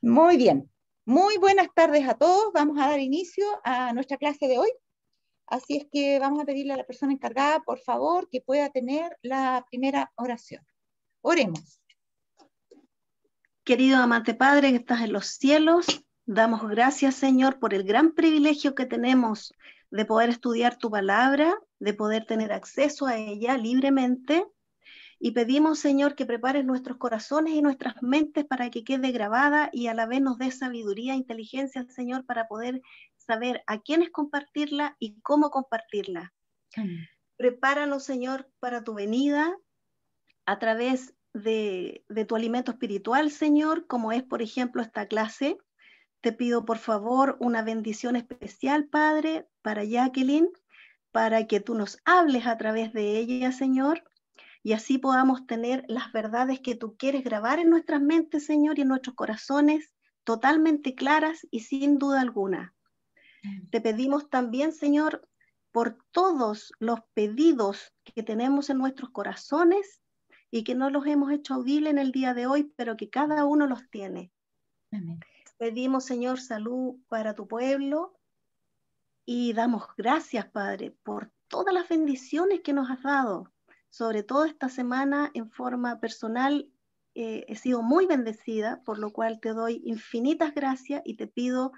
Muy bien. Muy buenas tardes a todos. Vamos a dar inicio a nuestra clase de hoy. Así es que vamos a pedirle a la persona encargada, por favor, que pueda tener la primera oración. Oremos. Querido amante Padre que estás en los cielos, damos gracias, Señor, por el gran privilegio que tenemos de poder estudiar tu palabra, de poder tener acceso a ella libremente. Y pedimos, Señor, que prepares nuestros corazones y nuestras mentes para que quede grabada y a la vez nos dé sabiduría e inteligencia, Señor, para poder saber a quiénes compartirla y cómo compartirla. Prepáranos, Señor, para tu venida a través de tu alimento espiritual, Señor, como es, por ejemplo, esta clase. Te pido, por favor, una bendición especial, Padre, para Jacqueline, para que tú nos hables a través de ella, Señor, y así podamos tener las verdades que tú quieres grabar en nuestras mentes, Señor, y en nuestros corazones, totalmente claras y sin duda alguna. Te pedimos también, Señor, por todos los pedidos que tenemos en nuestros corazones y que no los hemos hecho audibles en el día de hoy, pero que cada uno los tiene. Amén. Pedimos, Señor, salud para tu pueblo y damos gracias, Padre, por todas las bendiciones que nos has dado. Sobre todo esta semana, en forma personal, he sido muy bendecida, por lo cual te doy infinitas gracias y te pido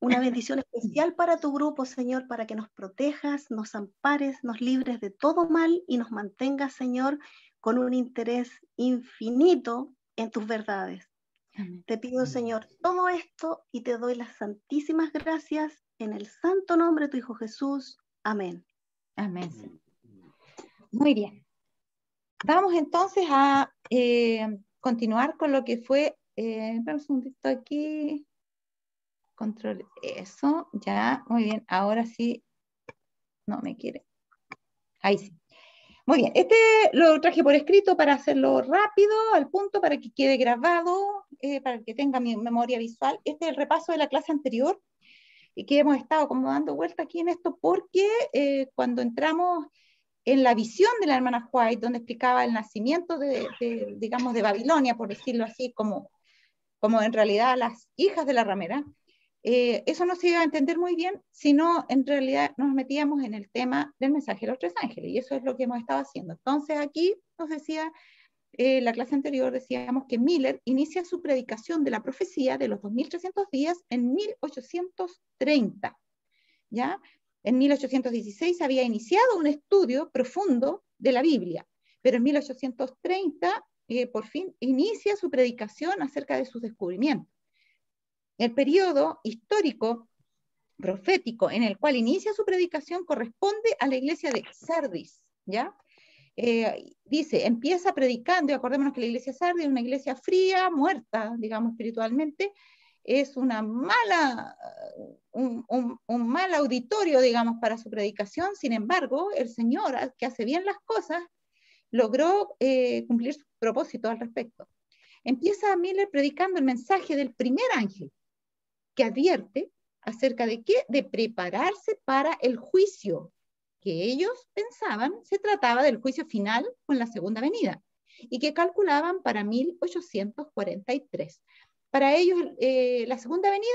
una bendición especial para tu grupo, Señor, para que nos protejas, nos ampares, nos libres de todo mal y nos mantengas, Señor, con un interés infinito en tus verdades. Amén. Te pido, Señor, todo esto y te doy las santísimas gracias en el santo nombre de tu Hijo Jesús. Amén. Amén. Muy bien. Vamos entonces a continuar con lo que fue, un segundito aquí, control, eso, ya, muy bien, ahora sí, no me quiere, ahí sí. Muy bien, este lo traje por escrito para hacerlo rápido, al punto, para que quede grabado, para que tenga mi memoria visual. Este es el repaso de la clase anterior, y que hemos estado como dando vuelta aquí en esto, porque cuando entramos en la visión de la hermana White, donde explicaba el nacimiento digamos, de Babilonia, por decirlo así, como en realidad las hijas de la ramera, eso no se iba a entender muy bien, sino en realidad nos metíamos en el tema del mensaje de los tres ángeles, y eso es lo que hemos estado haciendo. Entonces aquí nos decía, la clase anterior decíamos que Miller inicia su predicación de la profecía de los 2300 días en 1830, ¿ya? En 1816 había iniciado un estudio profundo de la Biblia, pero en 1830 por fin inicia su predicación acerca de sus descubrimientos. El periodo histórico profético en el cual inicia su predicación corresponde a la iglesia de Sardis, ¿ya? Dice, empieza predicando, y acordémonos que la iglesia de Sardis es una iglesia fría, muerta, digamos, espiritualmente, es una mala, un mal auditorio, digamos, para su predicación. Sin embargo, el Señor, que hace bien las cosas, logró cumplir su propósito al respecto. Empieza Miller predicando el mensaje del primer ángel, que advierte acerca de qué, de prepararse para el juicio, que ellos pensaban se trataba del juicio final con la segunda venida, y que calculaban para 1843. Para ellos, la segunda venida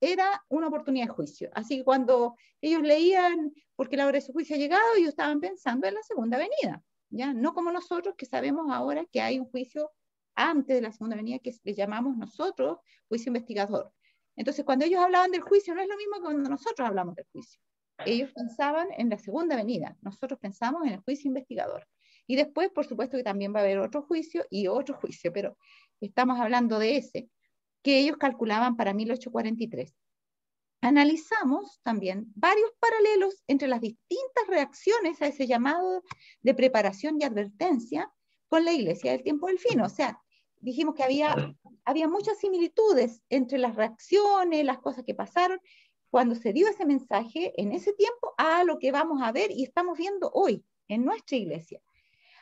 era una oportunidad de juicio. Así que cuando ellos leían, porque la hora de su juicio ha llegado, ellos estaban pensando en la segunda venida, ¿ya? No como nosotros, que sabemos ahora que hay un juicio antes de la segunda venida, que le llamamos nosotros juicio investigador. Entonces, cuando ellos hablaban del juicio, no es lo mismo que cuando nosotros hablamos del juicio. Ellos pensaban en la segunda venida, nosotros pensamos en el juicio investigador. Y después, por supuesto, que también va a haber otro juicio y otro juicio, pero estamos hablando de ese, que ellos calculaban para 1843. Analizamos también varios paralelos entre las distintas reacciones a ese llamado de preparación y advertencia con la iglesia del tiempo del fin. O sea, dijimos que había muchas similitudes entre las reacciones, las cosas que pasaron cuando se dio ese mensaje en ese tiempo a lo que vamos a ver y estamos viendo hoy en nuestra iglesia.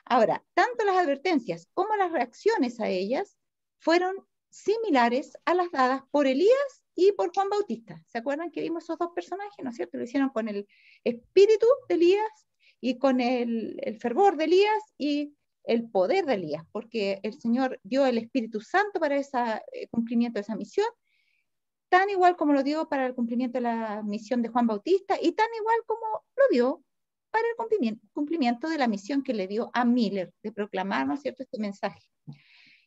Ahora, tanto las advertencias como las reacciones a ellas fueron similares a las dadas por Elías y por Juan Bautista. ¿Se acuerdan que vimos esos dos personajes? ¿No es cierto? Lo hicieron con el espíritu de Elías y con el fervor de Elías, y el poder de Elías, porque el Señor dio el Espíritu Santo para ese cumplimiento de esa misión, tan igual como lo dio para el cumplimiento de la misión de Juan Bautista, y tan igual como lo dio para el cumplimiento de la misión que le dio a Miller, de proclamar, ¿no es cierto?, este mensaje.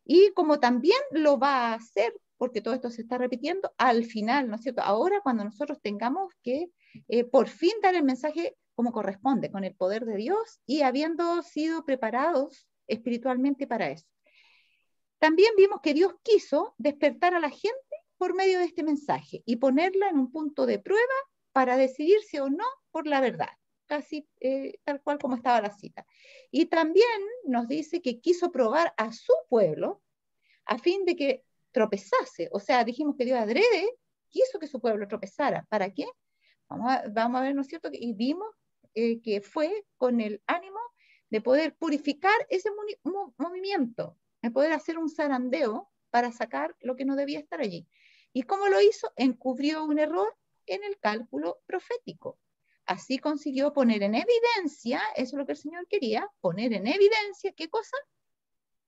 Y como también lo va a hacer, porque todo esto se está repitiendo, al final, ¿no es cierto?, ahora cuando nosotros tengamos que por fin dar el mensaje como corresponde, con el poder de Dios y habiendo sido preparados espiritualmente para eso. También vimos que Dios quiso despertar a la gente por medio de este mensaje y ponerla en un punto de prueba para decidirse o no por la verdad, casi tal cual como estaba la cita. Y también nos dice que quiso probar a su pueblo a fin de que tropezase. O sea, dijimos que Dios adrede quiso que su pueblo tropezara. ¿Para qué? Vamos a ver, ¿no es cierto? Y vimos que fue con el ánimo de poder purificar ese movimiento, de poder hacer un zarandeo para sacar lo que no debía estar allí. ¿Y cómo lo hizo? Encubrió un error en el cálculo profético. Así consiguió poner en evidencia, eso es lo que el Señor quería, poner en evidencia, ¿qué cosa?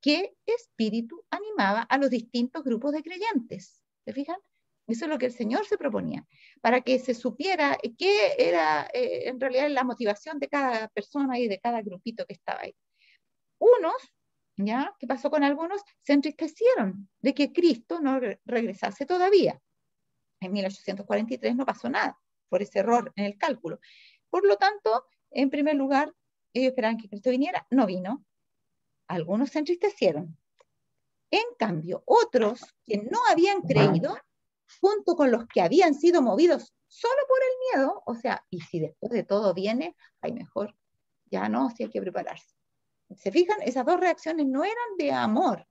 ¿Qué espíritu animaba a los distintos grupos de creyentes? ¿Se fijan? Eso es lo que el Señor se proponía, para que se supiera qué era en realidad la motivación de cada persona y de cada grupito que estaba ahí. Unos, ¿ya? ¿Qué pasó con algunos? Se entristecieron de que Cristo no regresase todavía. En 1843 no pasó nada por ese error en el cálculo. Por lo tanto, en primer lugar, ellos esperaban que Cristo viniera, no vino. Algunos se entristecieron. En cambio, otros que no habían creído, junto con los que habían sido movidos solo por el miedo, o sea, y si después de todo viene, hay mejor, ya no, si hay que prepararse. ¿Se fijan? Esas dos reacciones no eran de amor.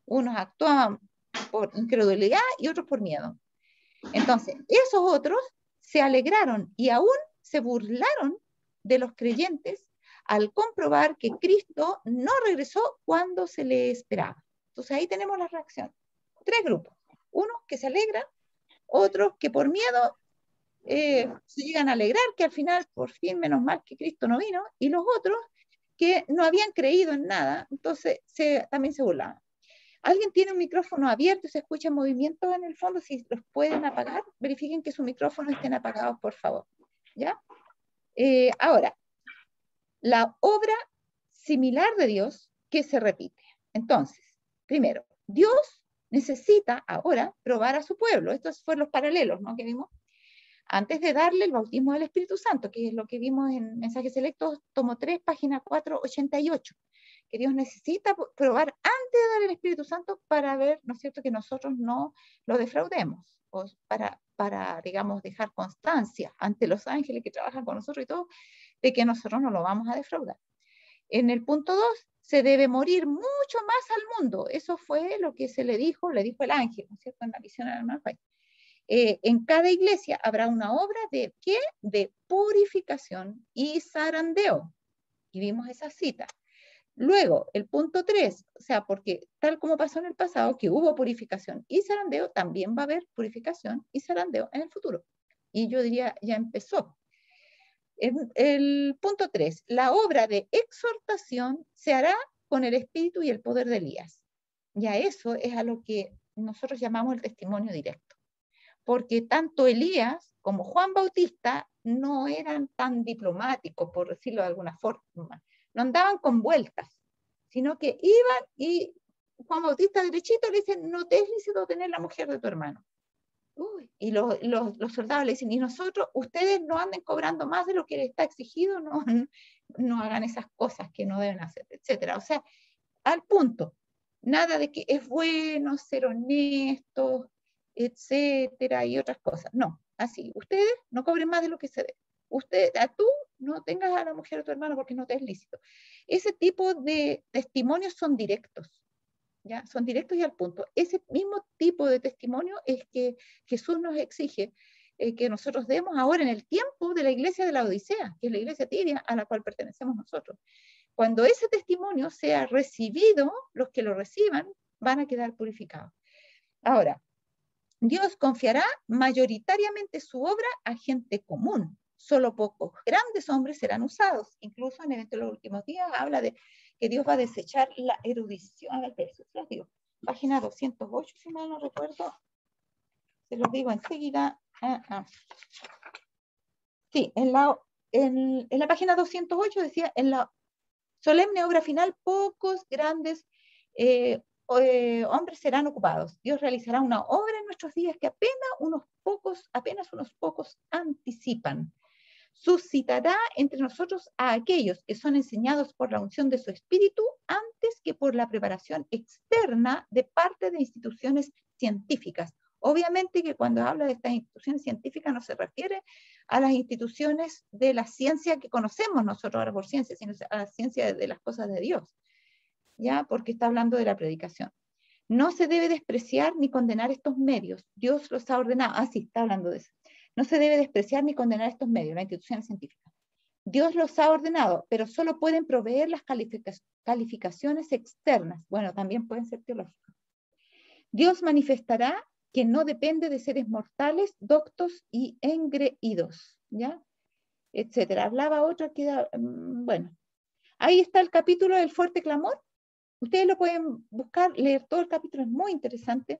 Unos actuaban por incredulidad y otros por miedo. Entonces, esos otros se alegraron y aún se burlaron de los creyentes al comprobar que Cristo no regresó cuando se le esperaba. Entonces ahí tenemos la reacción. Tres grupos. Unos que se alegran, otros que por miedo se llegan a alegrar que al final, por fin, menos mal que Cristo no vino, y los otros que no habían creído en nada, entonces también se burlaban. ¿Alguien tiene un micrófono abierto y se escuchan movimientos en el fondo? Si los pueden apagar, verifiquen que sus micrófonos estén apagados, por favor. ¿Ya? Ahora, la obra similar de Dios que se repite. Entonces, primero, Dios necesita ahora probar a su pueblo. Estos fueron los paralelos, ¿no?, que vimos. Antes de darle el bautismo del Espíritu Santo, que es lo que vimos en Mensajes Selectos, tomo 3, página 488, que Dios necesita probar antes de dar el Espíritu Santo para ver, ¿no es cierto?, que nosotros no lo defraudemos, o para, digamos, dejar constancia ante los ángeles que trabajan con nosotros y todo, de que nosotros no lo vamos a defraudar. En el punto 2, se debe morir mucho más al mundo. Eso fue lo que le dijo el ángel, ¿no es cierto?, en la visión del hermano Juan. En cada iglesia habrá una obra de ¿qué? De purificación y zarandeo. Y vimos esa cita. Luego, el punto 3, o sea, porque tal como pasó en el pasado, que hubo purificación y zarandeo, también va a haber purificación y zarandeo en el futuro. Y yo diría, ya empezó. El punto 3, la obra de exhortación se hará con el espíritu y el poder de Elías. Ya eso es a lo que nosotros llamamos el testimonio directo. Porque tanto Elías como Juan Bautista no eran tan diplomáticos, por decirlo de alguna forma. No andaban con vueltas, sino que iban y Juan Bautista derechito le dice, no te es lícito tener la mujer de tu hermano. Uy, y los soldados le dicen, y nosotros, ustedes no anden cobrando más de lo que les está exigido, no hagan esas cosas que no deben hacer, etc. O sea, al punto, nada de que es bueno ser honesto, etcétera, y otras cosas. No, así, ustedes no cobren más de lo que se debe. Tú no tengas a la mujer de tu hermano porque no te es lícito. Ese tipo de testimonios son directos, ¿ya? Son directos y al punto. Ese mismo tipo de testimonio es que Jesús nos exige que nosotros demos ahora en el tiempo de la iglesia de la Odisea, que es la iglesia tibia a la cual pertenecemos nosotros. Cuando ese testimonio sea recibido, los que lo reciban van a quedar purificados. Ahora, Dios confiará mayoritariamente su obra a gente común. Solo pocos grandes hombres serán usados. Incluso en Eventos de los Últimos Días habla de que Dios va a desechar la erudición. A ver, eso se los digo. Página 208, si mal no recuerdo. Se los digo enseguida. Sí, en la página 208 decía, en la solemne obra final, pocos grandes hombres serán ocupados. Dios realizará una obra en nuestros días que apenas unos pocos anticipan. Suscitará entre nosotros a aquellos que son enseñados por la unción de su espíritu antes que por la preparación externa de parte de instituciones científicas. Obviamente que cuando habla de estas instituciones científicas no se refiere a las instituciones de la ciencia que conocemos nosotros ahora por ciencia, sino a la ciencia de las cosas de Dios, ¿ya? Porque está hablando de la predicación. No se debe despreciar ni condenar estos medios. Dios los ha ordenado. Ah, sí, está hablando de eso. No se debe despreciar ni condenar estos medios, las instituciones científicas. Dios los ha ordenado, pero solo pueden proveer las calificaciones externas. Bueno, también pueden ser teológicas. Dios manifestará que no depende de seres mortales, doctos y engreídos, ¿ya? Etcétera. Hablaba otra que, bueno, ahí está el capítulo del fuerte clamor. Ustedes lo pueden buscar, leer todo el capítulo, es muy interesante.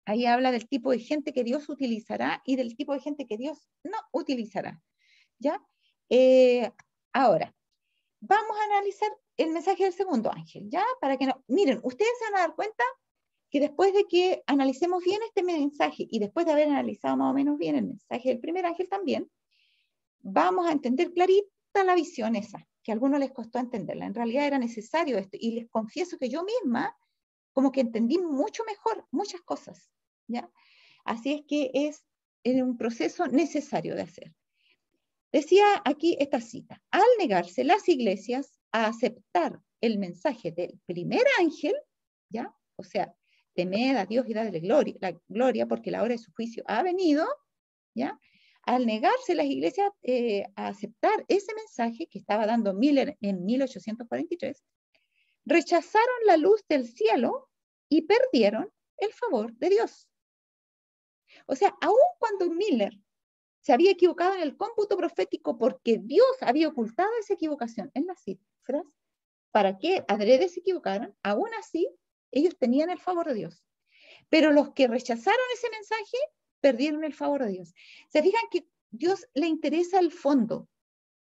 Ahí habla del tipo de gente que Dios utilizará y del tipo de gente que Dios no utilizará, ¿ya? Ahora, vamos a analizar el mensaje del segundo ángel, ¿ya? Para que no, miren, ustedes se van a dar cuenta que después de que analicemos bien este mensaje y después de haber analizado más o menos bien el mensaje del primer ángel también, vamos a entender clarita la visión esa, que a algunos les costó entenderla. En realidad era necesario esto, y les confieso que yo misma como que entendí mucho mejor muchas cosas, ¿ya? Así es que es un proceso necesario de hacer. Decía aquí esta cita: al negarse las iglesias a aceptar el mensaje del primer ángel, ¿ya? O sea, temed a Dios y dadle la gloria porque la hora de su juicio ha venido, ¿ya? Al negarse las iglesias a aceptar ese mensaje que estaba dando Miller en 1843, rechazaron la luz del cielo y perdieron el favor de Dios. O sea, aun cuando Miller se había equivocado en el cómputo profético porque Dios había ocultado esa equivocación en las cifras, para que adrede se equivocaran, aún así ellos tenían el favor de Dios. Pero los que rechazaron ese mensaje perdieron el favor de Dios. Se fijan que Dios le interesa el fondo,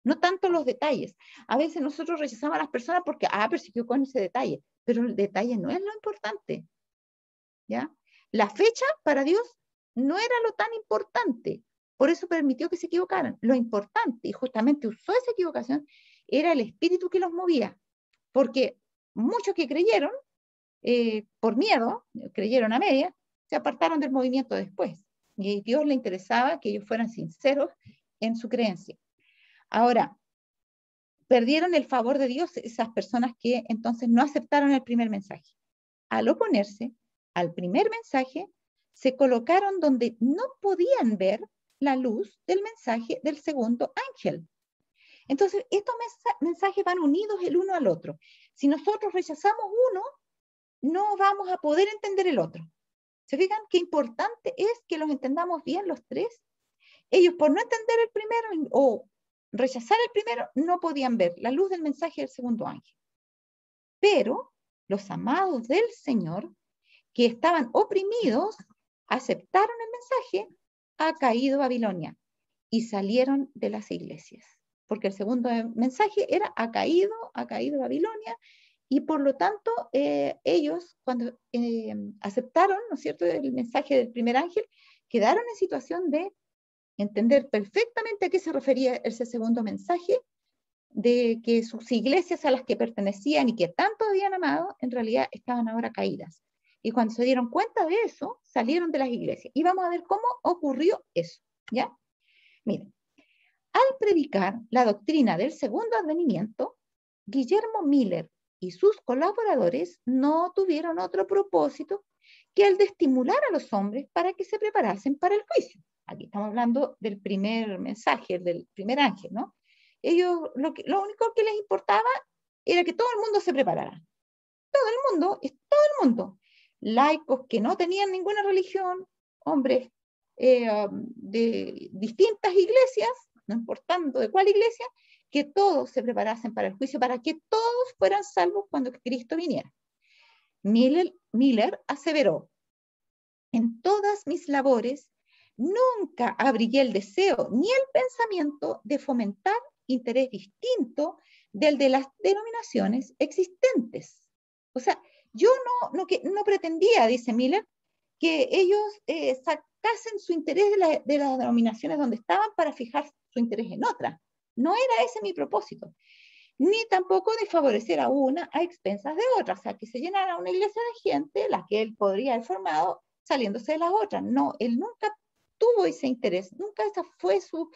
no tanto los detalles. A veces nosotros rechazamos a las personas porque, pero se equivocó en ese detalle, pero el detalle no es lo importante, ¿ya? La fecha para Dios no era lo tan importante, por eso permitió que se equivocaran. Lo importante, y justamente usó esa equivocación, era el espíritu que los movía, porque muchos que creyeron, por miedo, creyeron a medias, se apartaron del movimiento después. Y a Dios le interesaba que ellos fueran sinceros en su creencia. Ahora, perdieron el favor de Dios esas personas que entonces no aceptaron el primer mensaje. Al oponerse al primer mensaje, se colocaron donde no podían ver la luz del mensaje del segundo ángel. Entonces, estos mensajes van unidos el uno al otro. Si nosotros rechazamos uno, no vamos a poder entender el otro. ¿Se fijan qué importante es que los entendamos bien los tres? Ellos, por no entender el primero o rechazar el primero, no podían ver la luz del mensaje del segundo ángel. Pero los amados del Señor, que estaban oprimidos, aceptaron el mensaje, ha caído Babilonia, y salieron de las iglesias. Porque el segundo mensaje era, ha caído Babilonia, y por lo tanto ellos cuando aceptaron, ¿no es cierto?, el mensaje del primer ángel, quedaron en situación de entender perfectamente a qué se refería ese segundo mensaje, de que sus iglesias a las que pertenecían y que tanto habían amado, en realidad estaban ahora caídas. Y cuando se dieron cuenta de eso, salieron de las iglesias. Y vamos a ver cómo ocurrió eso, ¿ya? Miren, al predicar la doctrina del segundo advenimiento, Guillermo Miller y sus colaboradores no tuvieron otro propósito que el de estimular a los hombres para que se preparasen para el juicio. Aquí estamos hablando del primer mensaje, del primer ángel, ¿no? Ellos, lo único que les importaba era que todo el mundo se preparara. Todo el mundo. Laicos que no tenían ninguna religión, hombres de distintas iglesias, no importando de cuál iglesia, que todos se preparasen para el juicio, para que todos fueran salvos cuando Cristo viniera. Miller aseveró: en todas mis labores nunca abrigué el deseo ni el pensamiento de fomentar interés distinto del de las denominaciones existentes. O sea, yo no pretendía, dice Miller, que ellos sacasen su interés de las denominaciones donde estaban para fijar su interés en otras. No era ese mi propósito. Ni tampoco de favorecer a una a expensas de otra. O sea, que se llenara una iglesia de gente, la que él podría haber formado, saliéndose de las otras. No, él nunca tuvo ese interés, nunca esa fue su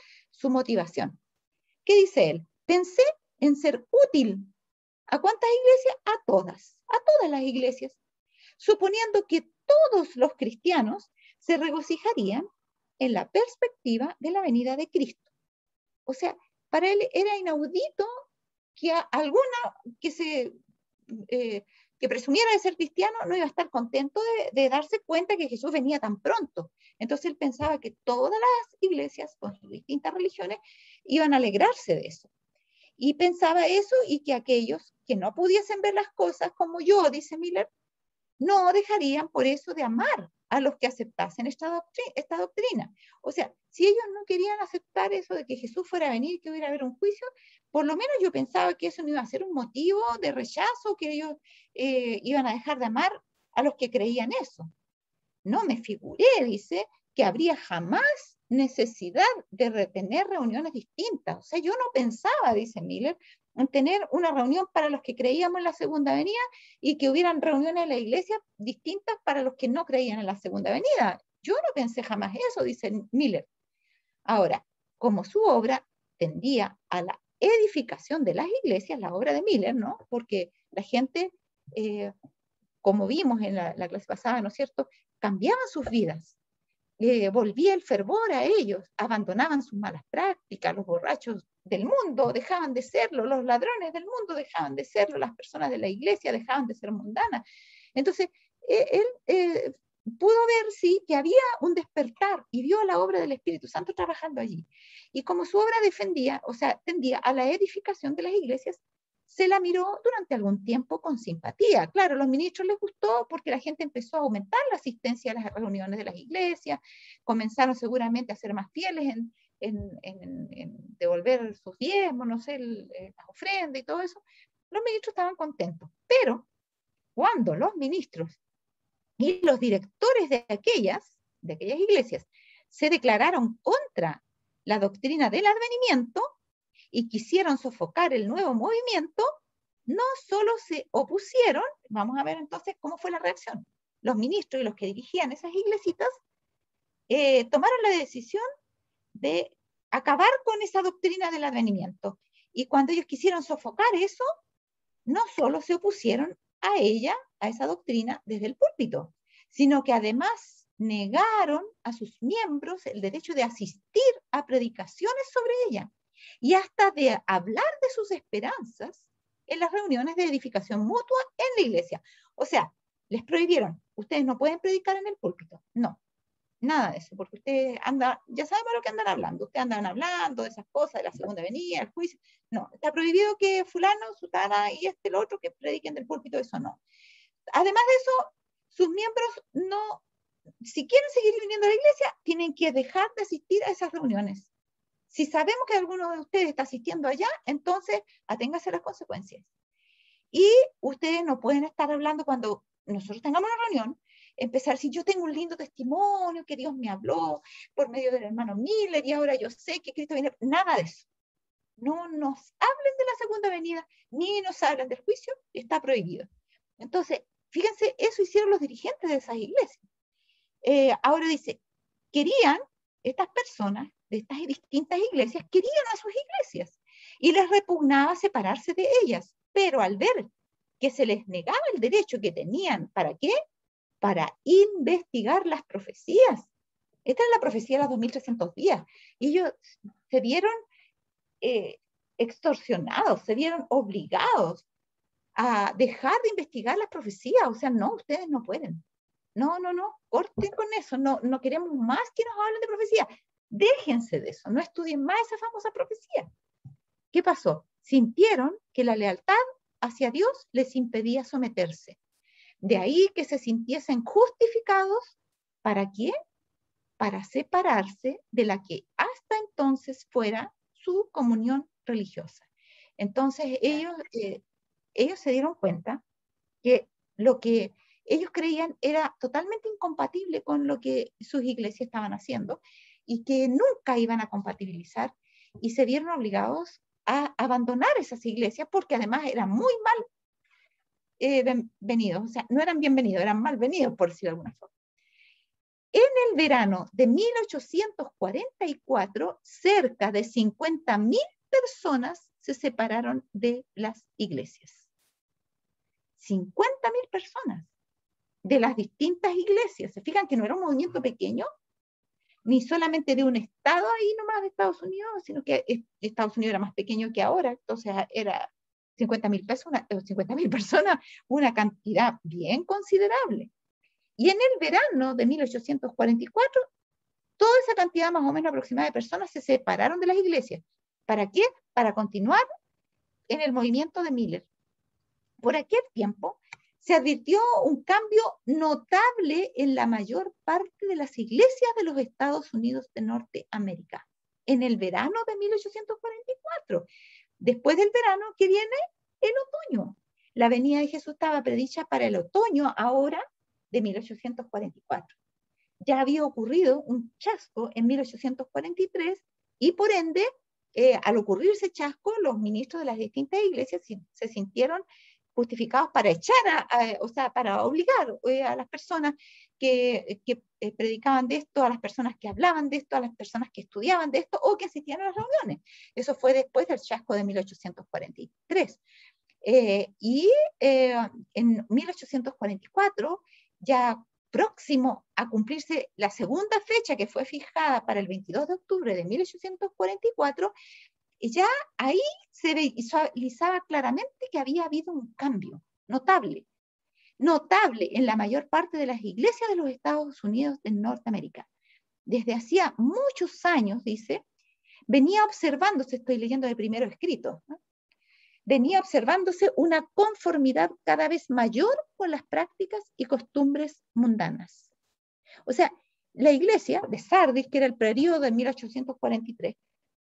motivación. ¿Qué dice él? Pensé en ser útil. ¿A cuántas iglesias? A todas las iglesias, suponiendo que todos los cristianos se regocijarían en la perspectiva de la venida de Cristo. O sea, para él era inaudito que alguna que presumiera de ser cristiano no iba a estar contento de darse cuenta que Jesús venía tan pronto. Entonces él pensaba que todas las iglesias con sus distintas religiones iban a alegrarse de eso. Y pensaba eso, y que aquellos que no pudiesen ver las cosas como yo, dice Miller, no dejarían por eso de amar a los que aceptasen esta doctrina. O sea, si ellos no querían aceptar eso de que Jesús fuera a venir y que hubiera a haber un juicio, por lo menos yo pensaba que eso no iba a ser un motivo de rechazo, que ellos iban a dejar de amar a los que creían eso. No me figuré, dice, que habría jamás necesidad de retener reuniones distintas. O sea, yo no pensaba, dice Miller, en tener una reunión para los que creíamos en la segunda venida y que hubieran reuniones en la iglesia distintas para los que no creían en la segunda venida. Yo no pensé jamás eso, dice Miller. Ahora, como su obra tendía a la edificación de las iglesias, la obra de Miller, ¿no? Porque la gente, como vimos en la clase pasada, ¿no es cierto?, cambiaban sus vidas. Volvía el fervor a ellos, abandonaban sus malas prácticas, los borrachos del mundo dejaban de serlo, los ladrones del mundo dejaban de serlo, las personas de la iglesia dejaban de ser mundanas. Entonces, él pudo ver, sí, que había un despertar y vio la obra del Espíritu Santo trabajando allí. Y como su obra tendía a la edificación de las iglesias, se la miró durante algún tiempo con simpatía. Claro, a los ministros les gustó porque la gente empezó a aumentar la asistencia a las reuniones de las iglesias, comenzaron seguramente a ser más fieles en devolver sus diezmos, no sé, las ofrendas y todo eso. Los ministros estaban contentos, pero cuando los ministros y los directores de aquellas iglesias se declararon contra la doctrina del advenimiento y quisieron sofocar el nuevo movimiento, no solo se opusieron, vamos a ver entonces cómo fue la reacción. Los ministros y los que dirigían esas iglesitas tomaron la decisión de acabar con esa doctrina del advenimiento. Y cuando ellos quisieron sofocar eso, no solo se opusieron a ella, a esa doctrina, desde el púlpito, sino que además negaron a sus miembros el derecho de asistir a predicaciones sobre ella y hasta de hablar de sus esperanzas en las reuniones de edificación mutua en la iglesia. O sea, les prohibieron, ustedes no pueden predicar en el púlpito. No, nada de eso, porque ustedes ya sabemos lo que andan hablando. Ustedes andan hablando de esas cosas, de la segunda venida, el juicio. No, está prohibido que fulano, sutana y el otro que prediquen del púlpito, eso no. Además de eso, sus miembros no, si quieren seguir viniendo a la iglesia, tienen que dejar de asistir a esas reuniones. Si sabemos que alguno de ustedes está asistiendo allá, entonces aténgase a las consecuencias. Y ustedes no pueden estar hablando cuando nosotros tengamos una reunión, empezar a decir, yo tengo un lindo testimonio, que Dios me habló por medio del hermano Miller, y ahora yo sé que Cristo viene. Nada de eso. No nos hablen de la segunda venida, ni nos hablen del juicio, está prohibido. Entonces, fíjense, eso hicieron los dirigentes de esas iglesias. Ahora dice, querían, estas personas de estas distintas iglesias, querían a sus iglesias y les repugnaba separarse de ellas, pero al ver que se les negaba el derecho que tenían, ¿para qué? Para investigar las profecías. Esta es la profecía de los 2300 días. Y ellos se vieron extorsionados, se vieron obligados a dejar de investigar las profecías. O sea, no, ustedes no pueden. No, corten con eso, no queremos más que nos hablen de profecía. Déjense de eso, no estudien más esa famosa profecía. ¿qué pasó? Sintieron que la lealtad hacia Dios les impedía someterse. De ahí que se sintiesen justificados, ¿para qué? Para separarse de la que hasta entonces fuera su comunión religiosa. Entonces ellos se dieron cuenta que lo que ellos creían era totalmente incompatible con lo que sus iglesias estaban haciendo y que nunca iban a compatibilizar, y se vieron obligados a abandonar esas iglesias porque además eran muy mal venidos, o sea, no eran bienvenidos, eran mal venidos, por decirlo de alguna forma. En el verano de 1844, cerca de 50.000 personas se separaron de las iglesias. 50.000 personas de las distintas iglesias. ¿Se fijan que no era un movimiento pequeño? Ni solamente de un estado ahí nomás de Estados Unidos, sino que Estados Unidos era más pequeño que ahora, entonces era 50.000 personas, una cantidad bien considerable. Y en el verano de 1844, toda esa cantidad más o menos aproximada de personas se separaron de las iglesias. ¿Para qué? Para continuar en el movimiento de Miller. Por aquel tiempo se advirtió un cambio notable en la mayor parte de las iglesias de los Estados Unidos de Norteamérica, en el verano de 1844. Después del verano, ¿qué viene? El otoño. La venida de Jesús estaba predicha para el otoño ahora de 1844. Ya había ocurrido un chasco en 1843 y por ende, al ocurrir ese chasco, los ministros de las distintas iglesias se sintieron justificados para echar, o sea, para obligar a las personas que predicaban de esto, a las personas que hablaban de esto, a las personas que estudiaban de esto o que asistían a las reuniones. Eso fue después del chasco de 1843. En 1844, ya próximo a cumplirse la segunda fecha que fue fijada para el 22 de octubre de 1844, y ya ahí se visualizaba claramente que había habido un cambio notable en la mayor parte de las iglesias de los Estados Unidos de Norteamérica. Desde hacía muchos años, dice, venía observándose, estoy leyendo de primero escrito, ¿no? Venía observándose una conformidad cada vez mayor con las prácticas y costumbres mundanas. O sea, la iglesia de Sardis, que era el periodo de 1843,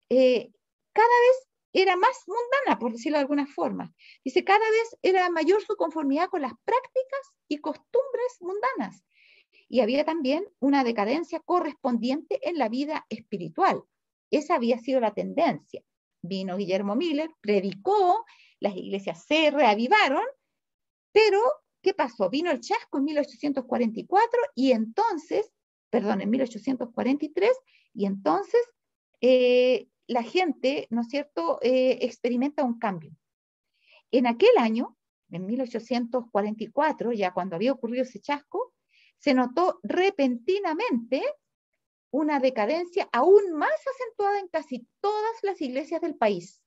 cada vez era más mundana, por decirlo de alguna forma. Dice, cada vez era mayor su conformidad con las prácticas y costumbres mundanas. Y había también una decadencia correspondiente en la vida espiritual. Esa había sido la tendencia. Vino Guillermo Miller, predicó, las iglesias se reavivaron, pero ¿qué pasó? Vino el chasco en 1844 y entonces, perdón, en 1843, y entonces la gente, ¿no es cierto?, experimenta un cambio. En aquel año, en 1844, ya cuando había ocurrido ese chasco, se notó repentinamente una decadencia aún más acentuada en casi todas las iglesias del país.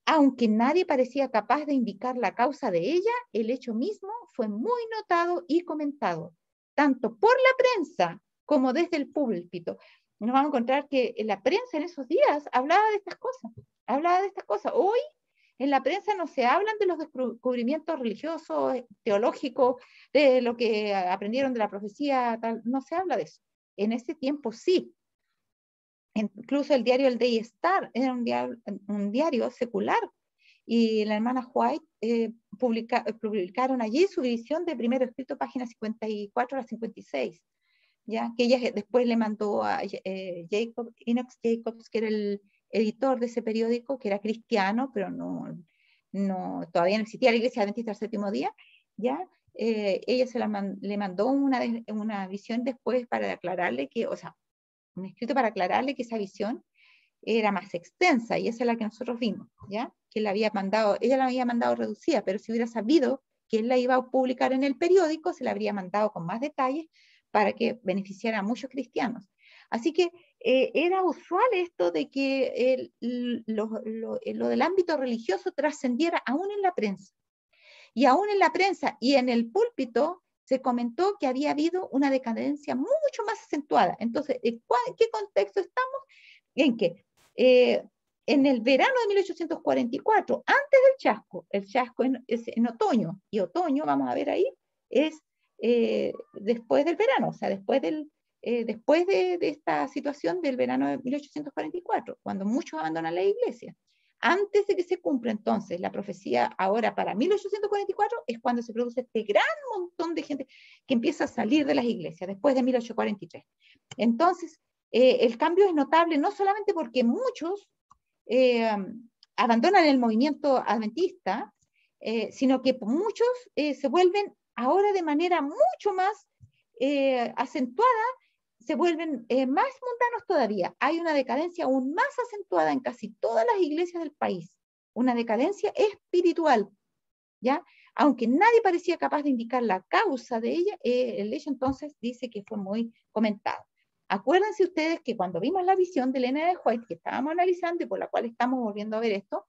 Aunque nadie parecía capaz de indicar la causa de ella, el hecho mismo fue muy notado y comentado, tanto por la prensa como desde el púlpito. Nos vamos a encontrar que la prensa en esos días hablaba de estas cosas, Hoy en la prensa no se hablan de los descubrimientos religiosos, teológicos, de lo que aprendieron de la profecía, tal, no se habla de eso. En ese tiempo sí. Incluso el diario El Day Star era un diario secular, y la hermana White publicaron allí su edición de primero escrito, páginas 54 a 56, ¿ya? Que ella después le mandó a Enoch Jacobs, que era el editor de ese periódico, que era cristiano, pero todavía no existía la Iglesia Adventista del Séptimo Día, ¿ya? Ella le mandó una visión después para aclararle que, o sea, un escrito para aclararle que esa visión era más extensa, y esa es la que nosotros vimos, ¿ya? Que ella la había mandado reducida, pero si hubiera sabido que él la iba a publicar en el periódico, se la habría mandado con más detalles para que beneficiara a muchos cristianos. Así que era usual esto de que lo del ámbito religioso trascendiera aún en la prensa. Y aún en la prensa y en el púlpito se comentó que había habido una decadencia mucho más acentuada. Entonces, ¿en qué contexto estamos? En que en el verano de 1844, antes del chasco. El chasco es en otoño, y otoño, vamos a ver ahí, es después del verano, o sea, después de esta situación del verano de 1844, cuando muchos abandonan la iglesia. Antes de que se cumpla entonces la profecía ahora para 1844, es cuando se produce este gran montón de gente que empieza a salir de las iglesias, después de 1843. Entonces, el cambio es notable no solamente porque muchos abandonan el movimiento adventista, sino que muchos se vuelven ahora de manera mucho más acentuada, se vuelven más mundanos todavía. Hay una decadencia aún más acentuada en casi todas las iglesias del país, una decadencia espiritual, ¿ya? Aunque nadie parecía capaz de indicar la causa de ella, el hecho entonces dice que fue muy comentado. Acuérdense ustedes que cuando vimos la visión de Elena de White, que estábamos analizando y por la cual estamos volviendo a ver esto,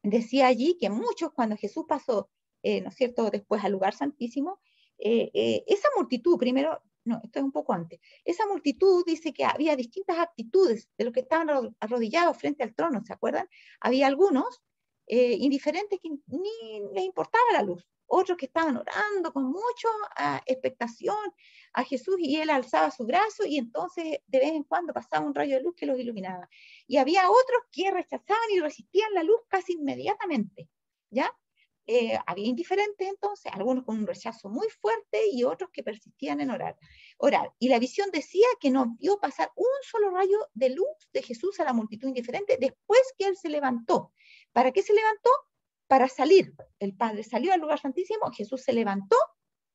decía allí que muchos, cuando Jesús pasó, ¿no es cierto?, después al lugar santísimo, esa multitud, primero, no, esto es un poco antes, esa multitud dice que había distintas actitudes de los que estaban arrodillados frente al trono, ¿se acuerdan? Había algunos indiferentes que ni les importaba la luz, otros que estaban orando con mucha expectación a Jesús y él alzaba su brazo y entonces de vez en cuando pasaba un rayo de luz que los iluminaba. Y había otros que rechazaban y resistían la luz casi inmediatamente, ¿ya? Había indiferentes entonces, algunos con un rechazo muy fuerte y otros que persistían en orar. Y la visión decía que no vio pasar un solo rayo de luz de Jesús a la multitud indiferente después que él se levantó. ¿Para qué se levantó? Para salir. El Padre salió al lugar santísimo, Jesús se levantó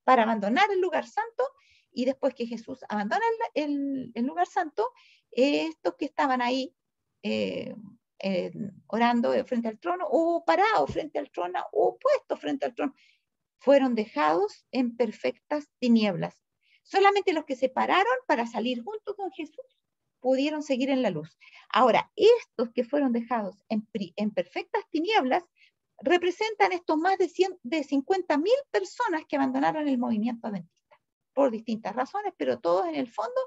para abandonar el lugar santo y después que Jesús abandona el lugar santo, estos que estaban ahí orando frente al trono o parados frente al trono o puestos frente al trono, fueron dejados en perfectas tinieblas. Solamente los que se pararon para salir junto con Jesús pudieron seguir en la luz. Ahora, estos que fueron dejados en perfectas tinieblas representan estos más de 50.000 personas que abandonaron el movimiento adventista por distintas razones, pero todos en el fondo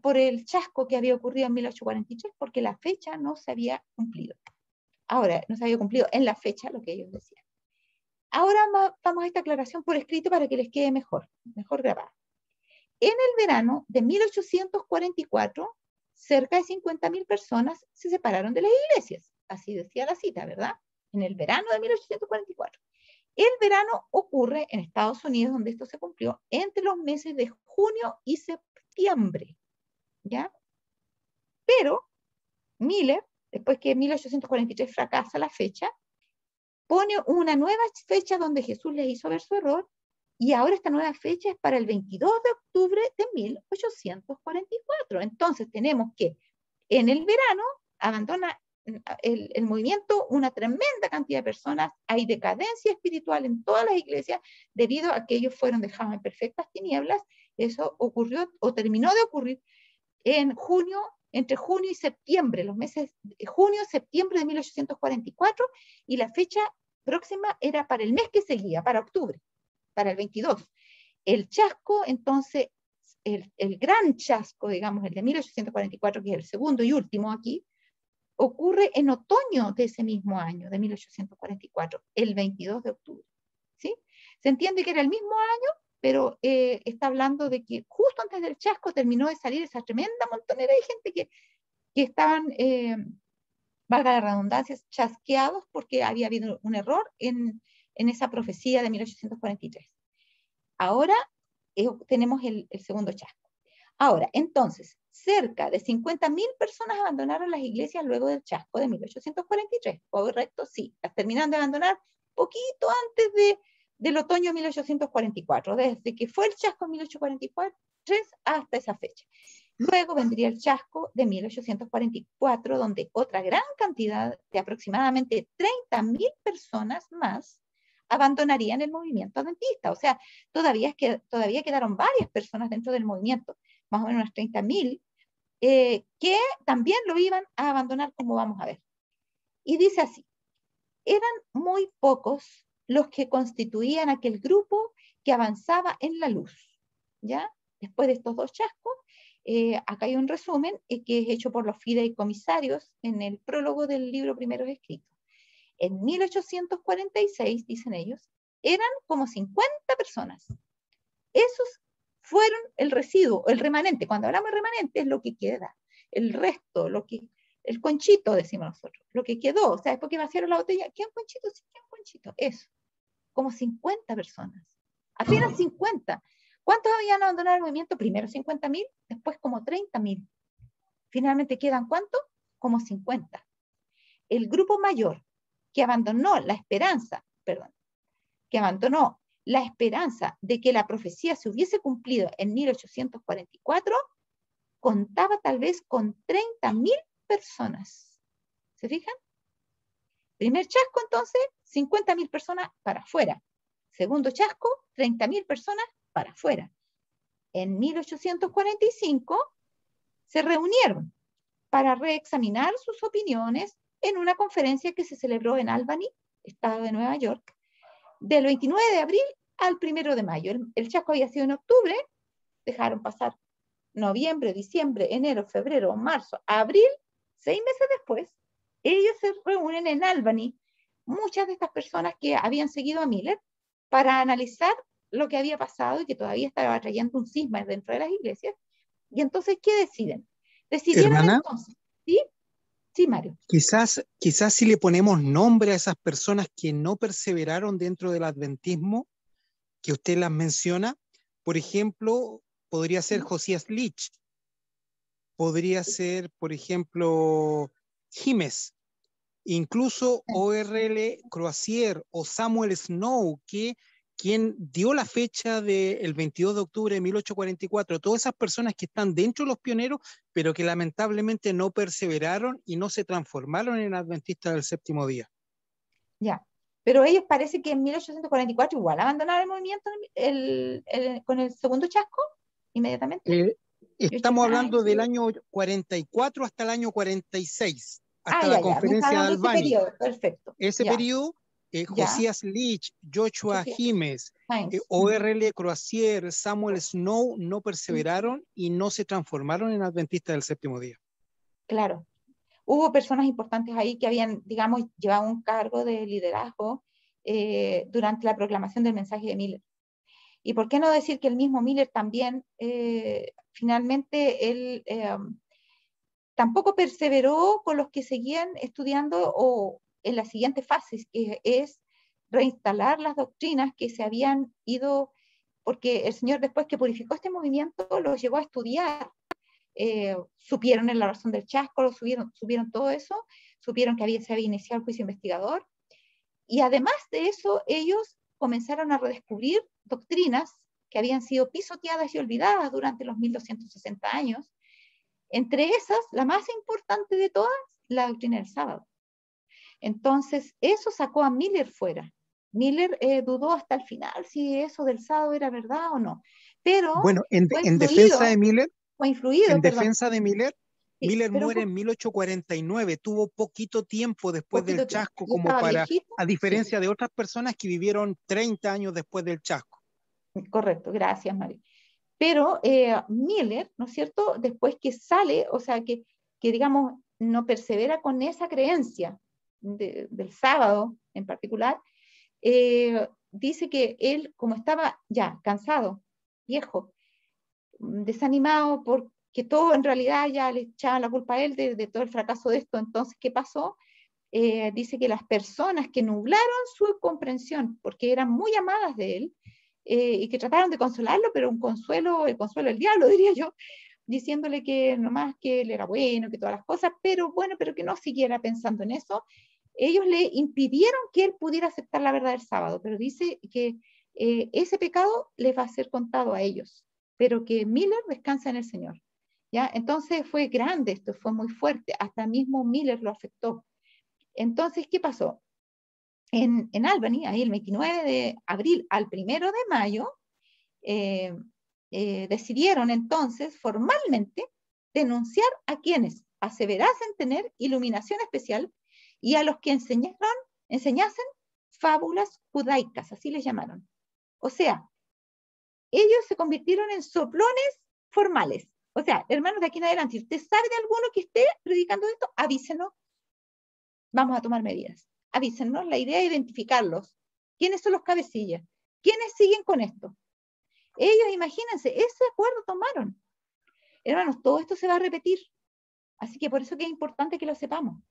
por el chasco que había ocurrido en 1843, porque la fecha no se había cumplido. Ahora, no se había cumplido en la fecha lo que ellos decían. Ahora vamos a esta aclaración por escrito para que les quede mejor grabada. En el verano de 1844, cerca de 50.000 personas se separaron de las iglesias. Así decía la cita, ¿verdad? En el verano de 1844. El verano ocurre en Estados Unidos, donde esto se cumplió, entre los meses de junio y septiembre, ¿ya? Pero Miller, después que en 1843 fracasa la fecha, pone una nueva fecha donde Jesús les hizo ver su error, y ahora esta nueva fecha es para el 22 de octubre de 1844. Entonces tenemos que en el verano abandona el movimiento una tremenda cantidad de personas, hay decadencia espiritual en todas las iglesias debido a que ellos fueron dejados en perfectas tinieblas. Eso ocurrió o terminó de ocurrir en junio, entre junio y septiembre, los meses de junio, septiembre de 1844, y la fecha próxima era para el mes que seguía, para octubre, para el 22. El chasco, entonces, el gran chasco, digamos, el de 1844, que es el segundo y último aquí, ocurre en otoño de ese mismo año, de 1844, el 22 de octubre. ¿Sí? Se entiende que era el mismo año, pero está hablando de que justo antes del chasco terminó de salir esa tremenda montonera de gente que estaban, valga la redundancia, chasqueados porque había habido un error en esa profecía de 1843. Ahora tenemos el segundo chasco. Ahora, entonces, cerca de 50.000 personas abandonaron las iglesias luego del chasco de 1843. ¿Correcto? Sí, las terminan de abandonar poquito antes del otoño de 1844, desde que fue el chasco en 1843 hasta esa fecha. Luego vendría el chasco de 1844, donde otra gran cantidad de aproximadamente 30.000 personas más abandonarían el movimiento adventista. O sea, todavía quedaron varias personas dentro del movimiento, más o menos unas 30.000, que también lo iban a abandonar, como vamos a ver. Y dice así: eran muy pocos los que constituían aquel grupo que avanzaba en la luz, ¿ya? Después de estos dos chascos, Acá hay un resumen que es hecho por los fideicomisarios en el prólogo del libro primero escrito. En 1846, dicen ellos, eran como 50 personas. Esos fueron el residuo, el remanente. Cuando hablamos de remanente es lo que queda, el resto, el conchito, decimos nosotros, lo que quedó. O sea, después que vaciaron la botella, ¿qué un conchito? Sí, ¿qué un conchito? Eso. Como 50 personas. Apenas 50. ¿Cuántos habían abandonado el movimiento? Primero 50.000, después como 30.000. Finalmente quedan ¿cuántos? Como 50. El grupo mayor que abandonó la esperanza de que la profecía se hubiese cumplido en 1844, contaba tal vez con 30.000 personas. ¿Se fijan? Primer chasco, entonces, 50.000 personas para afuera. Segundo chasco, 30.000 personas para afuera. En 1845 se reunieron para reexaminar sus opiniones en una conferencia que se celebró en Albany, estado de Nueva York, del 29 de abril al 1 de mayo. El chasco había sido en octubre, dejaron pasar noviembre, diciembre, enero, febrero, marzo, abril, 6 meses después, ellos se reúnen en Albany, muchas de estas personas que habían seguido a Miller, para analizar lo que había pasado y que todavía estaba trayendo un cisma dentro de las iglesias. Y entonces, ¿qué deciden? Decidieron Hermana, entonces, ¿sí? Sí, Mario. quizás si le ponemos nombre a esas personas que no perseveraron dentro del adventismo, que usted las menciona, por ejemplo, podría ser Josías Leach, podría ser, por ejemplo, Gimes, incluso O.R.L. Crozier o Samuel Snow, quien dio la fecha del 22 de octubre de 1844, todas esas personas que están dentro de los pioneros, pero que lamentablemente no perseveraron y no se transformaron en adventistas del séptimo día. Ya, pero ellos parece que en 1844 igual abandonaron el movimiento con el segundo chasco, inmediatamente. Estamos hablando del año 44 hasta el año 46, hasta la Me está conferencia de hablando de ese Albany. periodo, perfecto. Ese Ya, periodo, ya. Josías Leach, Joshua Sofía Gimes, Hines. O.R.L. Crozier, Samuel Snow no perseveraron y no se transformaron en adventistas del séptimo día. Claro. Hubo personas importantes ahí que habían, digamos, llevado un cargo de liderazgo durante la proclamación del mensaje de Miller. Y por qué no decir que el mismo Miller también, finalmente, él tampoco perseveró con los que seguían estudiando o en las siguientes fases, que es reinstalar las doctrinas que se habían ido, porque el Señor después que purificó este movimiento los llevó a estudiar. Supieron en la razón del chasco, supieron todo eso, supieron que se había iniciado el juicio investigador, y además de eso ellos comenzaron a redescubrir doctrinas que habían sido pisoteadas y olvidadas durante los 1260 años. Entre esas, la más importante de todas, la doctrina del sábado. Entonces, eso sacó a Miller fuera. Miller dudó hasta el final si eso del sábado era verdad o no. Pero bueno, en defensa de Miller, sí, Miller muere en 1849, tuvo poquito tiempo después del chasco como para, viejito, a diferencia de otras personas que vivieron 30 años después del chasco. Correcto, gracias, María. Pero Miller, ¿no es cierto? Después que sale, o sea, que digamos, no persevera con esa creencia del sábado en particular, dice que él, como estaba ya cansado, viejo, desanimado, porque todo en realidad ya le echaban la culpa a él de todo el fracaso de esto, entonces, ¿qué pasó? Dice que las personas que nublaron su comprensión, porque eran muy amadas de él, y que trataron de consolarlo, pero el consuelo del diablo, diría yo, diciéndole que nomás que él era bueno, que todas las cosas, pero bueno, pero que no siguiera pensando en eso. Ellos le impidieron que él pudiera aceptar la verdad del sábado, pero dice que ese pecado les va a ser contado a ellos, pero que Miller descansa en el Señor. ¿Ya? Entonces fue grande esto, fue muy fuerte, hasta mismo Miller lo afectó. Entonces, ¿qué pasó? En Albany, ahí el 29 de abril al 1 de mayo, decidieron entonces formalmente denunciar a quienes aseverasen tener iluminación especial y a los que enseñasen fábulas judaicas, así les llamaron. O sea, ellos se convirtieron en soplones formales. O sea, hermanos, de aquí en adelante, si usted sabe de alguno que esté predicando esto, avísenos, vamos a tomar medidas. Avísenos, la idea es identificarlos. ¿Quiénes son los cabecillas? ¿Quiénes siguen con esto? Ellos, imagínense, ese acuerdo tomaron. Hermanos, todo esto se va a repetir. Así que por eso que es importante que lo sepamos.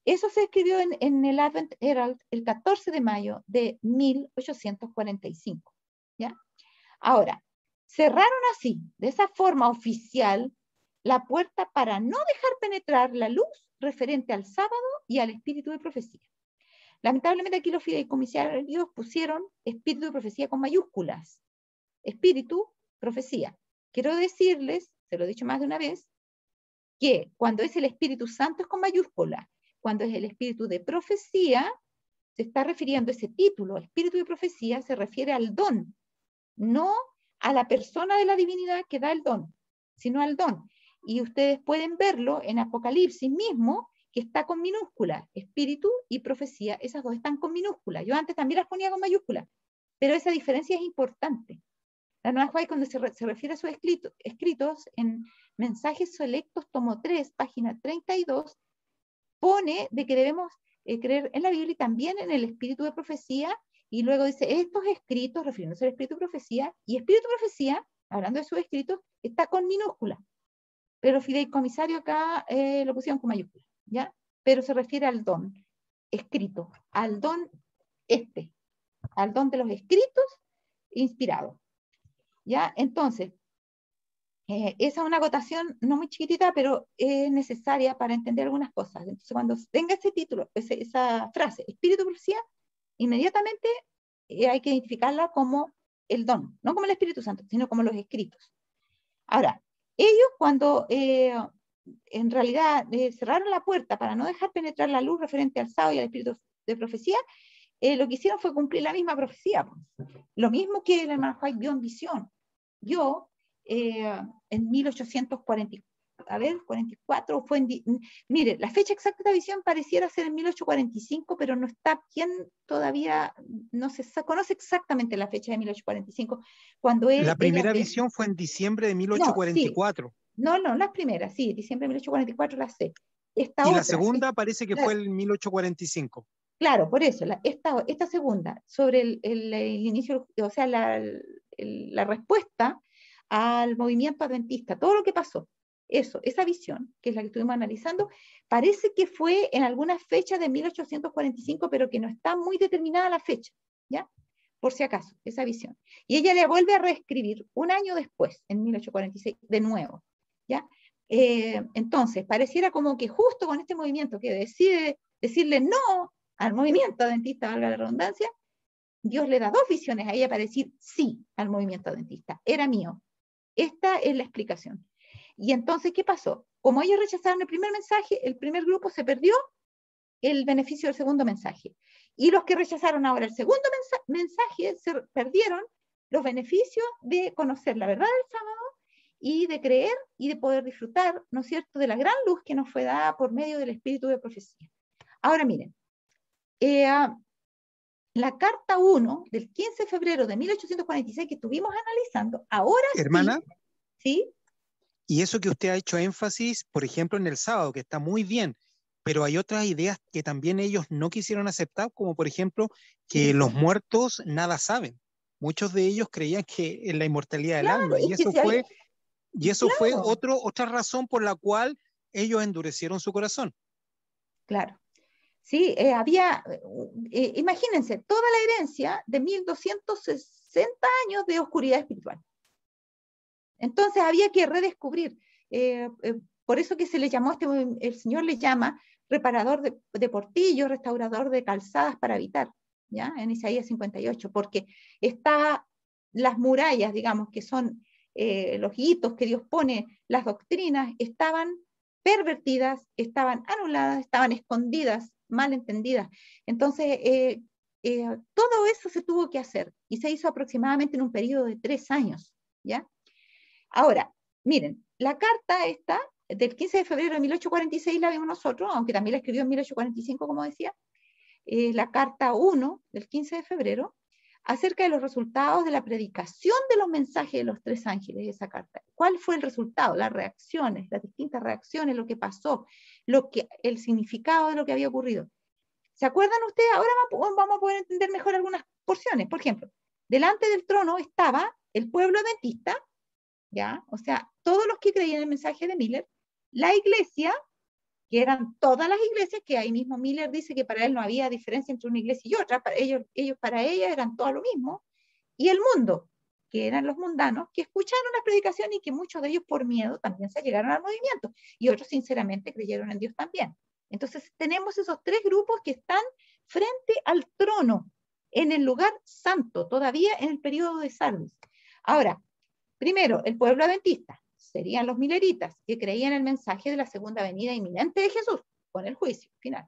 Eso se escribió en el Advent Herald el 14 de mayo de 1845. ¿Ya? Ahora, cerraron así, de esa forma oficial, la puerta para no dejar penetrar la luz referente al sábado y al espíritu de profecía. Lamentablemente aquí los fideicomisarios pusieron espíritu de profecía con mayúsculas. Espíritu, profecía. Quiero decirles, se lo he dicho más de una vez, que cuando es el Espíritu Santo es con mayúscula, cuando es el espíritu de profecía, se está refiriendo a ese título, espíritu de profecía, se refiere al don, no a la persona de la divinidad que da el don, sino al don. Y ustedes pueden verlo en Apocalipsis mismo, que está con minúscula, espíritu y profecía, esas dos están con minúscula. Yo antes también las ponía con mayúscula, pero esa diferencia es importante. La Nueva Juárez, cuando se refiere a sus escritos en Mensajes Selectos, tomo 3, página 32, pone de que debemos creer en la Biblia y también en el espíritu de profecía, y luego dice, estos escritos, refiriéndose al espíritu de profecía, y espíritu de profecía, hablando de sus escritos, está con minúscula, pero fideicomisario acá lo pusieron con mayúscula, ¿ya? Pero se refiere al don escrito, al don al don de los escritos inspirados, ¿ya? Entonces, esa es una acotación no muy chiquitita, pero es necesaria para entender algunas cosas. Entonces, cuando tenga ese título, esa frase, espíritu de profecía, inmediatamente hay que identificarla como el don, no como el Espíritu Santo, sino como los escritos. Ahora, ellos cuando en realidad cerraron la puerta para no dejar penetrar la luz referente al sábado y al espíritu de profecía, lo que hicieron fue cumplir la misma profecía. Lo mismo que el hermano White vio en visión. Yo, en 1844, mire, la fecha exacta de la visión pareciera ser en 1845, pero no está bien todavía, no se conoce exactamente la fecha de 1845. Cuando la primera visión fue en diciembre de 1844. No, las primeras, sí, diciembre de 1844 las sé. Y la segunda parece que fue en 1845. Claro, por eso, esta segunda, sobre el inicio, o sea, la respuesta al movimiento adventista, todo lo que pasó, esa visión, que es la que estuvimos analizando, parece que fue en alguna fecha de 1845, pero que no está muy determinada la fecha, ¿ya? Por si acaso, esa visión. Y ella le vuelve a reescribir un año después, en 1846, de nuevo, ¿ya? Entonces, pareciera como que justo con este movimiento que decide decirle no al movimiento adventista, valga la redundancia, Dios le da dos visiones a ella para decir sí al movimiento adventista. Era mío. Esta es la explicación. Y entonces, ¿qué pasó? Como ellos rechazaron el primer mensaje, el primer grupo se perdió el beneficio del segundo mensaje. Y los que rechazaron ahora el segundo mensaje se perdieron los beneficios de conocer la verdad del sábado y de creer y de poder disfrutar, ¿no es cierto?, de la gran luz que nos fue dada por medio del espíritu de profecía. Ahora miren, la carta 1 del 15 de febrero de 1846 que estuvimos analizando, ahora hermana, sí. Y eso que usted ha hecho énfasis, por ejemplo, en el sábado, que está muy bien, pero hay otras ideas que también ellos no quisieron aceptar, como por ejemplo que los muertos nada saben. Muchos de ellos creían que en la inmortalidad del alma, y eso fue otra razón por la cual ellos endurecieron su corazón. Claro. Sí, imagínense, toda la herencia de 1260 años de oscuridad espiritual. Entonces había que redescubrir. Por eso que se le llamó, el Señor le llama reparador de portillos, restaurador de calzadas para habitar, ¿ya? En Isaías 58, porque las murallas, digamos, que son los hitos que Dios pone, las doctrinas, estaban pervertidas, estaban anuladas, estaban escondidas, mal entendidas. Entonces, todo eso se tuvo que hacer y se hizo aproximadamente en un periodo de 3 años, ¿ya? Ahora, miren, la carta esta del 15 de febrero de 1846 la vimos nosotros, aunque también la escribió en 1845, como decía, la carta 1 del 15 de febrero, acerca de los resultados de la predicación de los mensajes de los 3 ángeles de esa carta. ¿Cuál fue el resultado? Las reacciones, las distintas reacciones, lo que pasó, el significado de lo que había ocurrido. ¿Se acuerdan ustedes? Ahora vamos a poder entender mejor algunas porciones. Por ejemplo, delante del trono estaba el pueblo adventista, ¿ya? O sea, todos los que creían en el mensaje de Miller, la iglesia, que eran todas las iglesias, que ahí mismo Miller dice que para él no había diferencia entre una iglesia y otra, para ellos eran todo lo mismo, y el mundo, que eran los mundanos, que escucharon las predicaciones y que muchos de ellos por miedo también se llegaron al movimiento, y otros sinceramente creyeron en Dios también. Entonces tenemos esos 3 grupos que están frente al trono, en el lugar santo, todavía en el periodo de Sardis. Ahora, primero, el pueblo adventista, serían los mileritas, que creían el mensaje de la segunda venida inminente de Jesús, con el juicio final.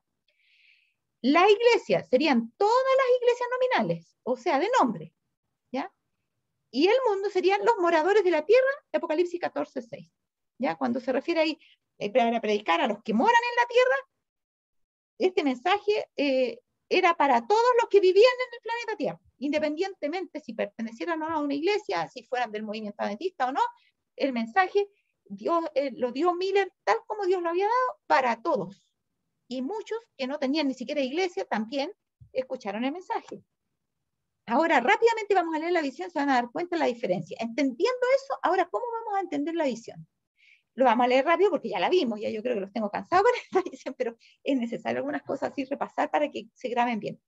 La iglesia, serían todas las iglesias nominales, o sea, de nombre, ¿ya? Y el mundo serían los moradores de la tierra, de Apocalipsis 14:6, ¿ya? Cuando se refiere ahí para predicar a los que moran en la tierra, este mensaje era para todos los que vivían en el planeta Tierra, independientemente si pertenecieran o no a una iglesia, si fueran del movimiento adventista o no, el mensaje Dios, lo dio Miller tal como Dios lo había dado para todos. Y muchos que no tenían ni siquiera iglesia también escucharon el mensaje. Ahora, rápidamente vamos a leer la visión, se van a dar cuenta de la diferencia. Entendiendo eso, ahora, ¿cómo vamos a entender la visión? Lo vamos a leer rápido porque ya la vimos, ya yo creo que los tengo cansados con esta visión, pero es necesario algunas cosas así repasar para que se graben bien.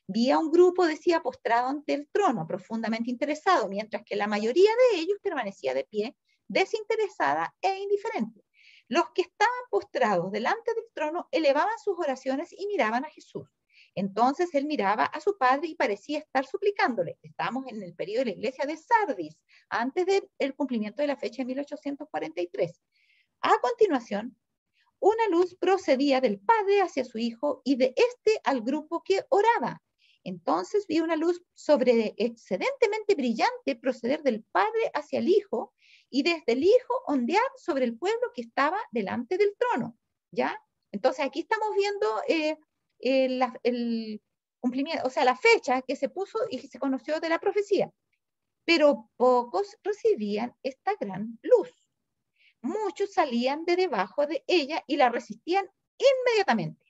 Vi a un grupo, decía, postrado ante el trono, profundamente interesado, mientras que la mayoría de ellos permanecía de pie, desinteresada e indiferente. Los que estaban postrados delante del trono elevaban sus oraciones y miraban a Jesús. Entonces él miraba a su padre y parecía estar suplicándole. Estamos en el periodo de la iglesia de Sardis, antes del cumplimiento de la fecha de 1843. A continuación, una luz procedía del padre hacia su hijo y de este al grupo que oraba. Entonces vi una luz excedentemente brillante proceder del padre hacia el hijo y desde el hijo ondear sobre el pueblo que estaba delante del trono. ¿Ya? Entonces aquí estamos viendo el cumplimiento, o sea, la fecha que se puso y que se conoció de la profecía. Pero pocos recibían esta gran luz. Muchos salían de debajo de ella y la resistían inmediatamente.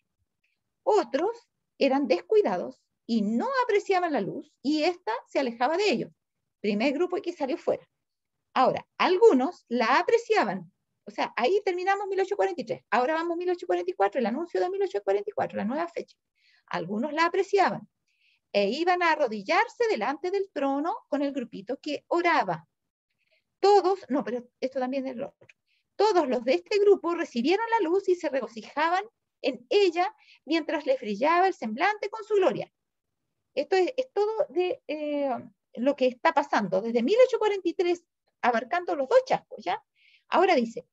Otros eran descuidados y no apreciaban la luz y ésta se alejaba de ellos. Primer grupo que salió fuera. Ahora, algunos la apreciaban. O sea, ahí terminamos 1843. Ahora vamos 1844, el anuncio de 1844, la nueva fecha. Algunos la apreciaban e iban a arrodillarse delante del trono con el grupito que oraba. Todos, no, pero esto también es lo otro. Todos los de este grupo recibieron la luz y se regocijaban en ella mientras les brillaba el semblante con su gloria. Esto es todo de lo que está pasando desde 1843, abarcando los 2 chascos, ¿ya? Ahora dice,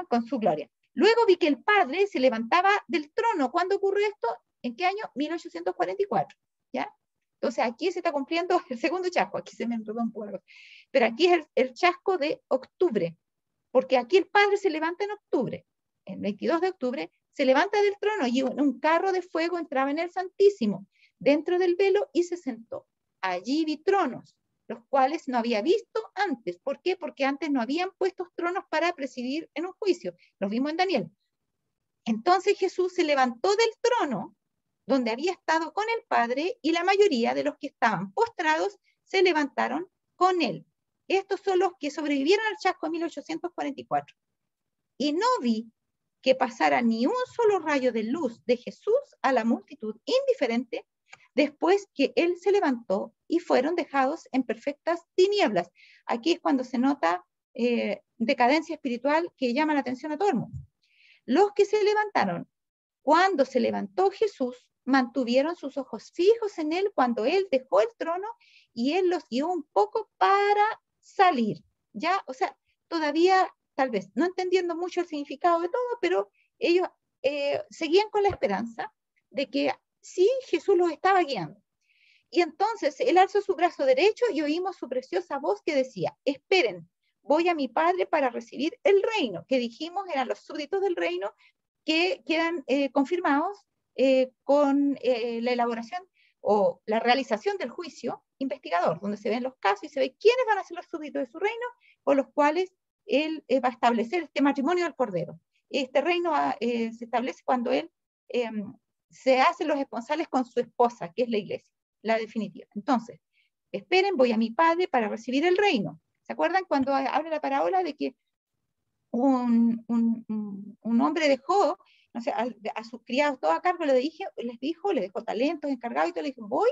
con su gloria. Luego vi que el Padre se levantaba del trono. ¿Cuándo ocurrió esto? ¿En qué año? 1844, ¿ya? Entonces aquí se está cumpliendo el segundo chasco, aquí se me enredó un poco, pero aquí es el chasco de octubre, porque aquí el Padre se levanta en octubre, el 22 de octubre, se levanta del trono y un carro de fuego entraba en el Santísimo, dentro del velo y se sentó. Allí vi tronos, los cuales no había visto antes. ¿Por qué? Porque antes no habían puesto tronos para presidir en un juicio. Los vimos en Daniel. Entonces Jesús se levantó del trono donde había estado con el Padre y la mayoría de los que estaban postrados se levantaron con él. Estos son los que sobrevivieron al chasco de 1844. Y no vi que pasara ni un solo rayo de luz de Jesús a la multitud indiferente después que él se levantó y fueron dejados en perfectas tinieblas. Aquí es cuando se nota decadencia espiritual que llama la atención a todo el mundo. Los que se levantaron, cuando se levantó Jesús, mantuvieron sus ojos fijos en él cuando él dejó el trono y él los guió un poco para salir. ¿Ya? O sea, todavía, tal vez, no entendiendo mucho el significado de todo, pero ellos seguían con la esperanza de que sí, Jesús los estaba guiando. Y entonces él alzó su brazo derecho y oímos su preciosa voz que decía, esperen, voy a mi Padre para recibir el reino, que dijimos eran los súbditos del reino que quedan confirmados con la elaboración o la realización del juicio investigador, donde se ven los casos y se ve quiénes van a ser los súbditos de su reino, por los cuales él va a establecer este matrimonio del Cordero. Este reino se establece cuando él se hace los responsables con su esposa, que es la iglesia, la definitiva. Entonces, esperen, voy a mi padre para recibir el reino. ¿Se acuerdan cuando habla la parábola de que un hombre dejó, no sé, a sus criados todo a cargo, les dejó talentos, encargados y todo, le dijo, voy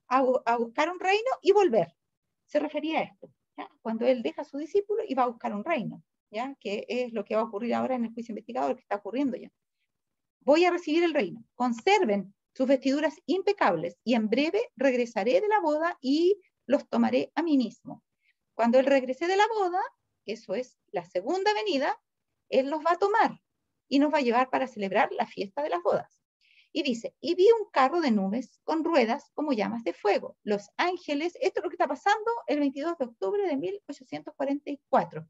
a buscar un reino y volver. Se refería a esto, ¿ya? Cuando él deja a su discípulo y va a buscar un reino, ¿ya? Que es lo que va a ocurrir ahora en el juicio investigador, que está ocurriendo ya. Voy a recibir el reino, conserven sus vestiduras impecables y en breve regresaré de la boda y los tomaré a mí mismo. Cuando él regrese de la boda, eso es la segunda venida, él nos va a tomar y nos va a llevar para celebrar la fiesta de las bodas. Y dice, y vi un carro de nubes con ruedas como llamas de fuego. Los ángeles, esto es lo que está pasando el 22 de octubre de 1844,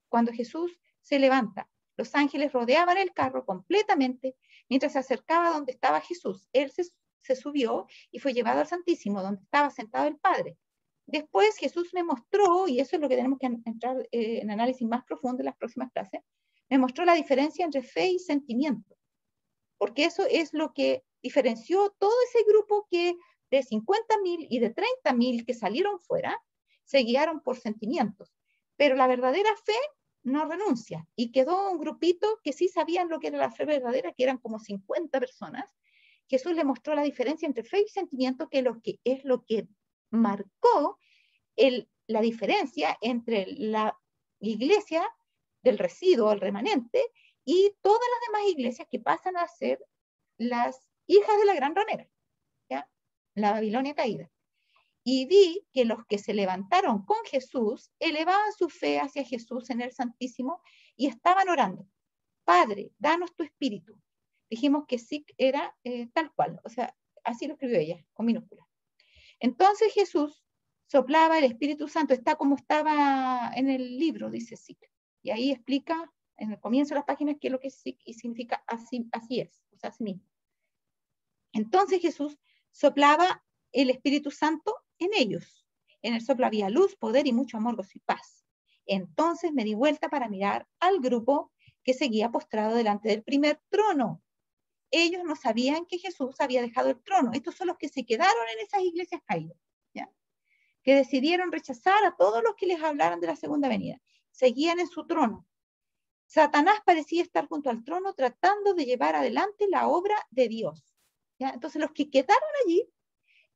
cuando Jesús se levanta. Los ángeles rodeaban el carro completamente mientras se acercaba donde estaba Jesús. Él se subió y fue llevado al Santísimo, donde estaba sentado el Padre. Después Jesús me mostró, y eso es lo que tenemos que entrar en análisis más profundo en las próximas clases, me mostró la diferencia entre fe y sentimiento, porque eso es lo que diferenció todo ese grupo que de 50.000 y de 30.000 que salieron fuera, se guiaron por sentimientos, pero la verdadera fe no renuncia, y quedó un grupito que sí sabían lo que era la fe verdadera, que eran como 50 personas. Jesús le mostró la diferencia entre fe y sentimiento, que es lo que marcó la diferencia entre la iglesia del residuo, el remanente, y todas las demás iglesias que pasan a ser las hijas de la gran ramera, ¿ya? La Babilonia caída. Y vi que los que se levantaron con Jesús elevaban su fe hacia Jesús en el Santísimo y estaban orando, Padre, danos tu espíritu. Dijimos que sí era tal cual, o sea, así lo escribió ella, con minúsculas. Entonces Jesús soplaba el Espíritu Santo, está como estaba en el libro, dice Sic. Y ahí explica en el comienzo de las páginas qué es lo que Sic y significa así es, o sea, así mismo. Entonces Jesús soplaba el Espíritu Santo en ellos. En el soplo había luz, poder y mucho amor, gozo y paz. Entonces me di vuelta para mirar al grupo que seguía postrado delante del primer trono. Ellos no sabían que Jesús había dejado el trono. Estos son los que se quedaron en esas iglesias caídas, ¿ya? Que decidieron rechazar a todos los que les hablaran de la segunda venida. Seguían en su trono. Satanás parecía estar junto al trono tratando de llevar adelante la obra de Dios, ¿ya? Entonces los que quedaron allí,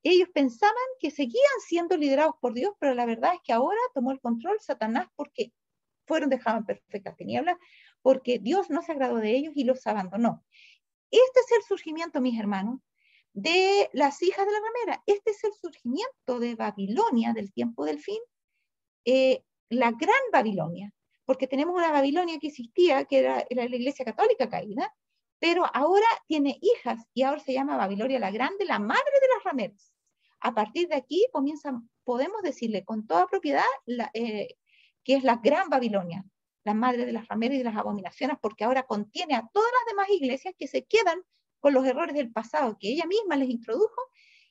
ellos pensaban que seguían siendo liderados por Dios, pero la verdad es que ahora tomó el control Satanás, porque fueron dejados en perfectas tinieblas, porque Dios no se agradó de ellos y los abandonó. Este es el surgimiento, mis hermanos, de las hijas de la ramera. Este es el surgimiento de Babilonia, del tiempo del fin, la gran Babilonia, porque tenemos una Babilonia que existía, que era la iglesia católica caída, pero ahora tiene hijas y ahora se llama Babilonia la Grande, la madre de las rameras. A partir de aquí podemos decirle con toda propiedad que es la gran Babilonia, la madre de las rameras y de las abominaciones, porque ahora contiene a todas las demás iglesias que se quedan con los errores del pasado que ella misma les introdujo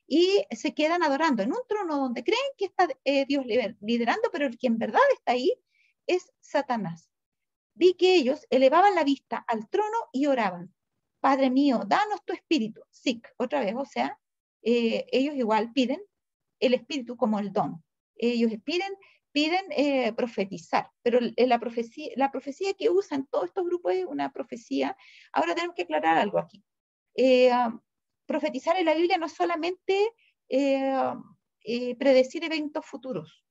y se quedan adorando en un trono donde creen que está Dios liderando, pero el que en verdad está ahí es Satanás. Vi que ellos elevaban la vista al trono y oraban, Padre mío, danos tu espíritu. Sic, otra vez, o sea, ellos igual piden el espíritu como el don. Ellos piden profetizar, pero la profecía que usan todos estos grupos es una profecía. Ahora tenemos que aclarar algo aquí. Profetizar en la Biblia no es solamente predecir eventos futuros,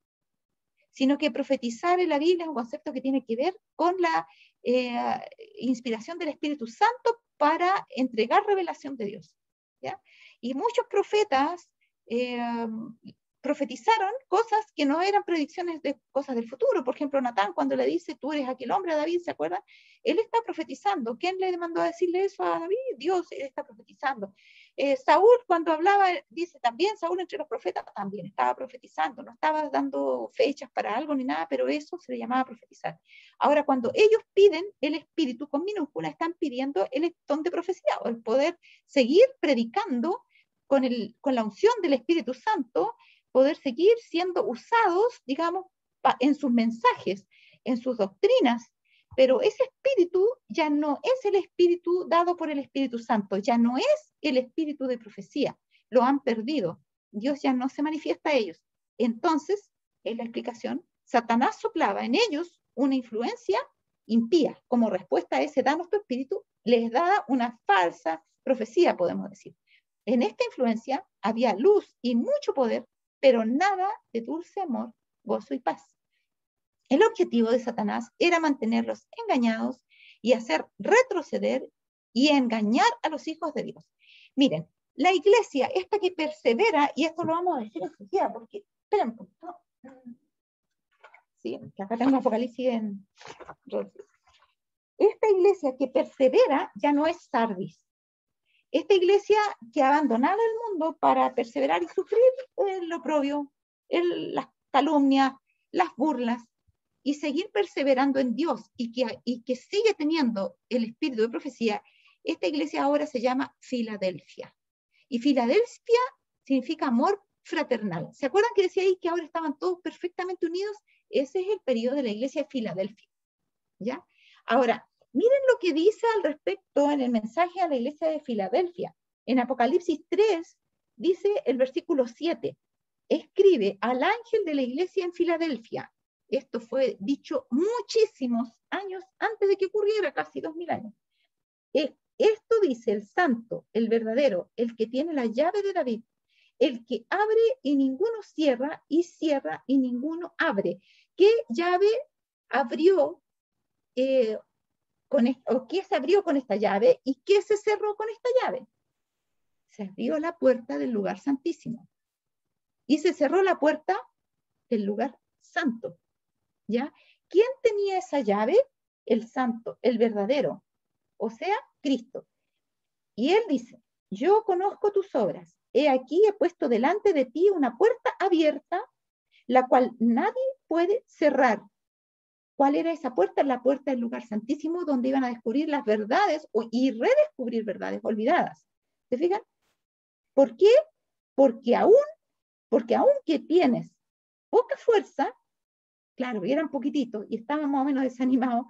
sino que profetizar en la Biblia es un concepto que tiene que ver con la inspiración del Espíritu Santo para entregar revelación de Dios, ¿ya? Y muchos profetas profetizaron cosas que no eran predicciones de cosas del futuro. Por ejemplo, Natán, cuando le dice, tú eres aquel hombre a David, ¿se acuerdan? Él está profetizando. ¿Quién le mandó a decirle eso a David? Dios. Él está profetizando. Saúl, cuando hablaba, dice también, Saúl entre los profetas también estaba profetizando. No estaba dando fechas para algo ni nada, pero eso se le llamaba profetizar. Ahora, cuando ellos piden el espíritu con minúscula, están pidiendo el don de profecía, o el poder seguir predicando con la unción del Espíritu Santo, poder seguir siendo usados, digamos, en sus mensajes, en sus doctrinas. Pero ese espíritu ya no es el espíritu dado por el Espíritu Santo, ya no es el espíritu de profecía, lo han perdido. Dios ya no se manifiesta a ellos. Entonces, en la explicación, Satanás soplaba en ellos una influencia impía. Como respuesta a ese danos tu espíritu, les da una falsa profecía, podemos decir. En esta influencia había luz y mucho poder, pero nada de dulce amor, gozo y paz. El objetivo de Satanás era mantenerlos engañados y hacer retroceder y engañar a los hijos de Dios. Miren, la iglesia, esta que persevera, y esto lo vamos a decir enseguida, porque, esperen un poquito. Sí, que acá tengo Apocalipsis en... Esta iglesia que persevera ya no es Sardis. Esta iglesia que ha abandonado el mundo para perseverar y sufrir lo oprobio, las calumnias, las burlas, y seguir perseverando en Dios y que sigue teniendo el espíritu de profecía, esta iglesia ahora se llama Filadelfia. Y Filadelfia significa amor fraternal. ¿Se acuerdan que decía ahí que ahora estaban todos perfectamente unidos? Ese es el periodo de la iglesia de Filadelfia. ¿Ya? Ahora, miren lo que dice al respecto en el mensaje a la iglesia de Filadelfia. En Apocalipsis 3 dice el versículo 7, escribe al ángel de la iglesia en Filadelfia. Esto fue dicho muchísimos años antes de que ocurriera, casi 2000 años. Esto dice el santo, el verdadero, el que tiene la llave de David, el que abre y ninguno cierra, y cierra y ninguno abre. ¿Qué llave abrió o qué se abrió con esta llave y qué se cerró con esta llave? Se abrió la puerta del lugar santísimo y se cerró la puerta del lugar santo. ¿Ya? ¿Quién tenía esa llave? El santo, el verdadero, o sea, Cristo. Y él dice, yo conozco tus obras, he aquí he puesto delante de ti una puerta abierta, la cual nadie puede cerrar. ¿Cuál era esa puerta? La puerta del lugar santísimo, donde iban a descubrir las verdades y redescubrir verdades olvidadas. ¿Se fijan? ¿Por qué? Porque aunque tienes poca fuerza, claro, y eran poquititos y estaban más o menos desanimados,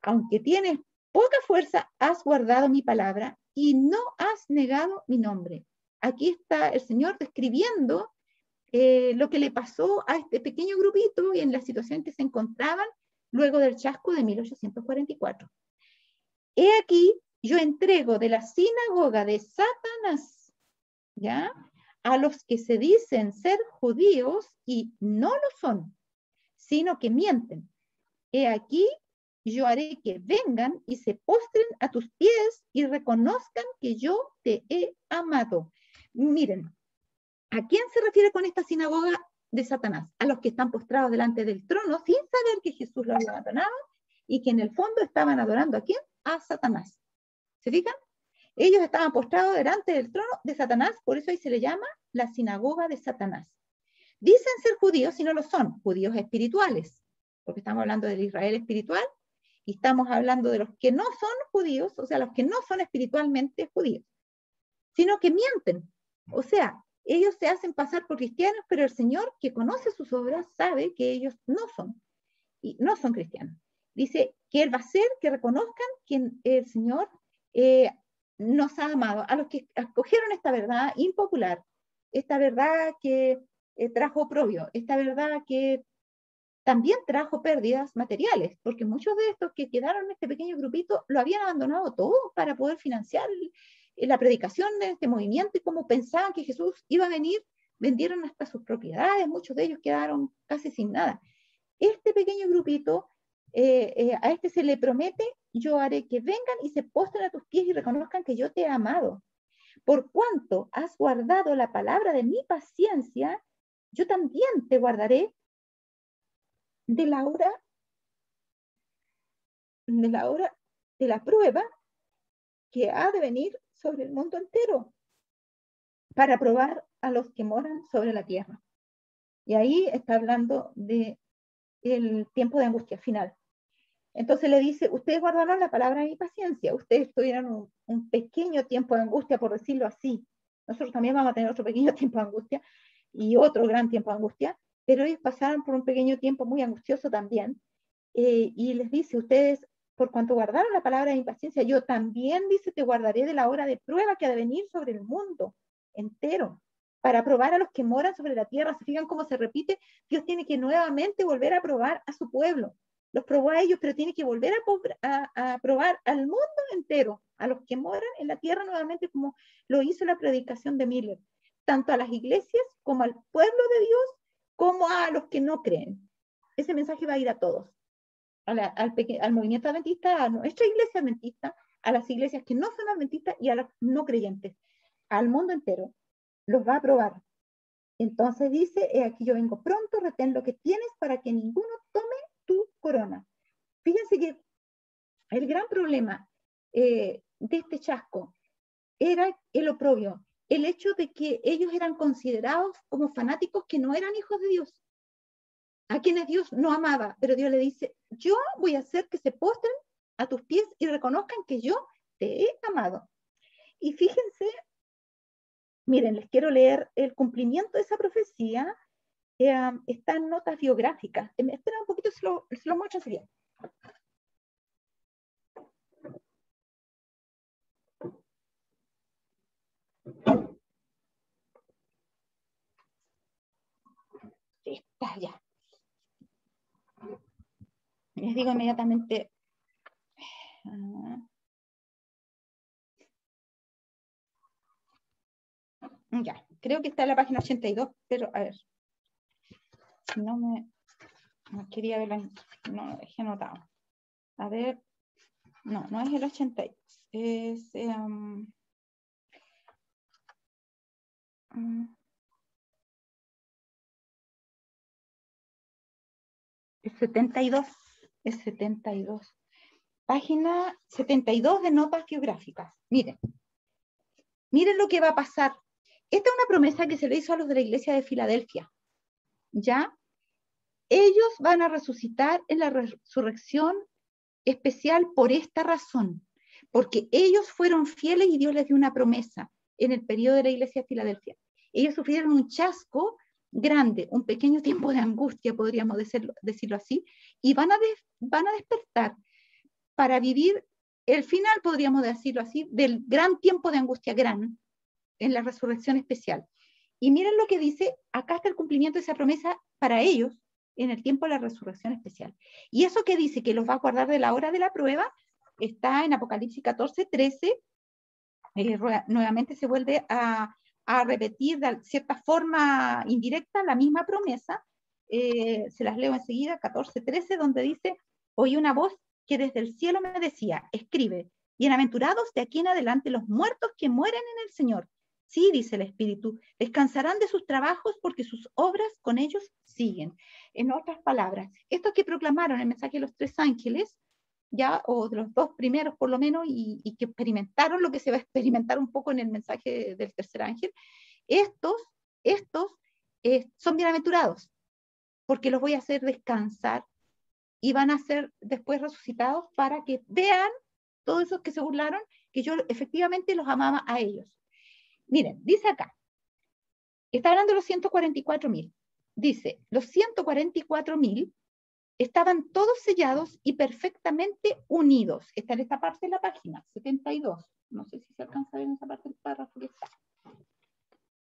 aunque tienes poca fuerza, has guardado mi palabra y no has negado mi nombre. Aquí está el Señor describiendo lo que le pasó a este pequeño grupito y en la situación en que se encontraban luego del chasco de 1844. He aquí, yo entrego de la sinagoga de Satanás, ¿ya?, a los que se dicen ser judíos y no lo son, sino que mienten. He aquí, yo haré que vengan y se postren a tus pies y reconozcan que yo te he amado. Miren, ¿a quién se refiere con esta sinagoga de Satanás? A los que están postrados delante del trono sin saber que Jesús lo había abandonado y que en el fondo estaban adorando ¿a quién? A Satanás. ¿Se fijan? Ellos estaban postrados delante del trono de Satanás, por eso ahí se le llama la sinagoga de Satanás. Dicen ser judíos y no lo son, judíos espirituales, porque estamos hablando del Israel espiritual y estamos hablando de los que no son judíos, o sea, los que no son espiritualmente judíos, sino que mienten. O sea, ellos se hacen pasar por cristianos, pero el Señor, que conoce sus obras, sabe que ellos no son cristianos. Dice que Él va a hacer que reconozcan que el Señor nos ha amado, a los que escogieron esta verdad impopular, esta verdad que trajo oprobio, esta verdad que también trajo pérdidas materiales, porque muchos de estos que quedaron en este pequeño grupito lo habían abandonado todo para poder financiar la predicación de este movimiento, y como pensaban que Jesús iba a venir, vendieron hasta sus propiedades, muchos de ellos quedaron casi sin nada. Este pequeño grupito, a este se le promete, yo haré que vengan y se postren a tus pies y reconozcan que yo te he amado. Por cuanto has guardado la palabra de mi paciencia, yo también te guardaré de la hora de la prueba que ha de venir sobre el mundo entero para probar a los que moran sobre la tierra. Y ahí está hablando del tiempo de angustia final. Entonces le dice, ustedes guardaron la palabra de mi paciencia, ustedes tuvieron un pequeño tiempo de angustia, por decirlo así, nosotros también vamos a tener otro pequeño tiempo de angustia y otro gran tiempo de angustia, pero ellos pasaron por un pequeño tiempo muy angustioso también, y les dice, ustedes, por cuanto guardaron la palabra de impaciencia, yo también, dice, te guardaré de la hora de prueba que ha de venir sobre el mundo entero, para probar a los que moran sobre la tierra. ¿Se fijan cómo se repite? Dios tiene que nuevamente volver a probar a su pueblo. Los probó a ellos, pero tiene que volver a probar al mundo entero, a los que moran en la tierra nuevamente, como lo hizo la predicación de Miller, tanto a las iglesias como al pueblo de Dios, como a los que no creen. Ese mensaje va a ir a todos, al movimiento adventista, a nuestra iglesia adventista, a las iglesias que no son adventistas y a los no creyentes, al mundo entero. Los va a probar. Entonces dice, aquí yo vengo pronto, retén lo que tienes para que ninguno tome tu corona. Fíjense que el gran problema de este chasco era el oprobio, el hecho de que ellos eran considerados como fanáticos que no eran hijos de Dios, a quienes Dios no amaba, pero Dios le dice, yo voy a hacer que se postren a tus pies y reconozcan que yo te he amado. Y fíjense, miren, les quiero leer el cumplimiento de esa profecía. Está en notas biográficas. Espera un poquito, se lo muestro enseguida. Está ya. Les digo inmediatamente. Ya, creo que está en la página 82, pero a ver. No quería verla, no lo dejé anotado. A ver, no es el 82, es el 72, es 72. Página 72 de notas biográficas. Miren lo que va a pasar. Esta es una promesa que se le hizo a los de la iglesia de Filadelfia. ¿Ya? Ellos van a resucitar en la resurrección especial por esta razón, porque ellos fueron fieles y Dios les dio una promesa en el periodo de la iglesia de Filadelfia. Ellos sufrieron un chasco grande, un pequeño tiempo de angustia, podríamos decirlo así, y van a despertar para vivir el final, podríamos decirlo así, del gran tiempo de angustia gran en la resurrección especial. Y miren lo que dice, acá está el cumplimiento de esa promesa para ellos en el tiempo de la resurrección especial. Y eso que dice que los va a guardar de la hora de la prueba, está en Apocalipsis 14, 13, nuevamente se vuelve a repetir de cierta forma indirecta la misma promesa. Se las leo enseguida, 14, 13, donde dice, oí una voz que desde el cielo me decía, escribe, bienaventurados de aquí en adelante los muertos que mueren en el Señor. Sí, dice el Espíritu, descansarán de sus trabajos porque sus obras con ellos siguen. En otras palabras, estos que proclamaron el mensaje de los tres ángeles, ya, o de los dos primeros por lo menos, y que experimentaron lo que se va a experimentar un poco en el mensaje del tercer ángel, estos son bienaventurados, porque los voy a hacer descansar y van a ser después resucitados para que vean todos esos que se burlaron, que yo efectivamente los amaba a ellos. Miren, dice acá, está hablando de los 144.000. Dice, los 144.000 estaban todos sellados y perfectamente unidos. Está en esta parte de la página, 72. No sé si se alcanza a ver en esa parte del párrafo que está.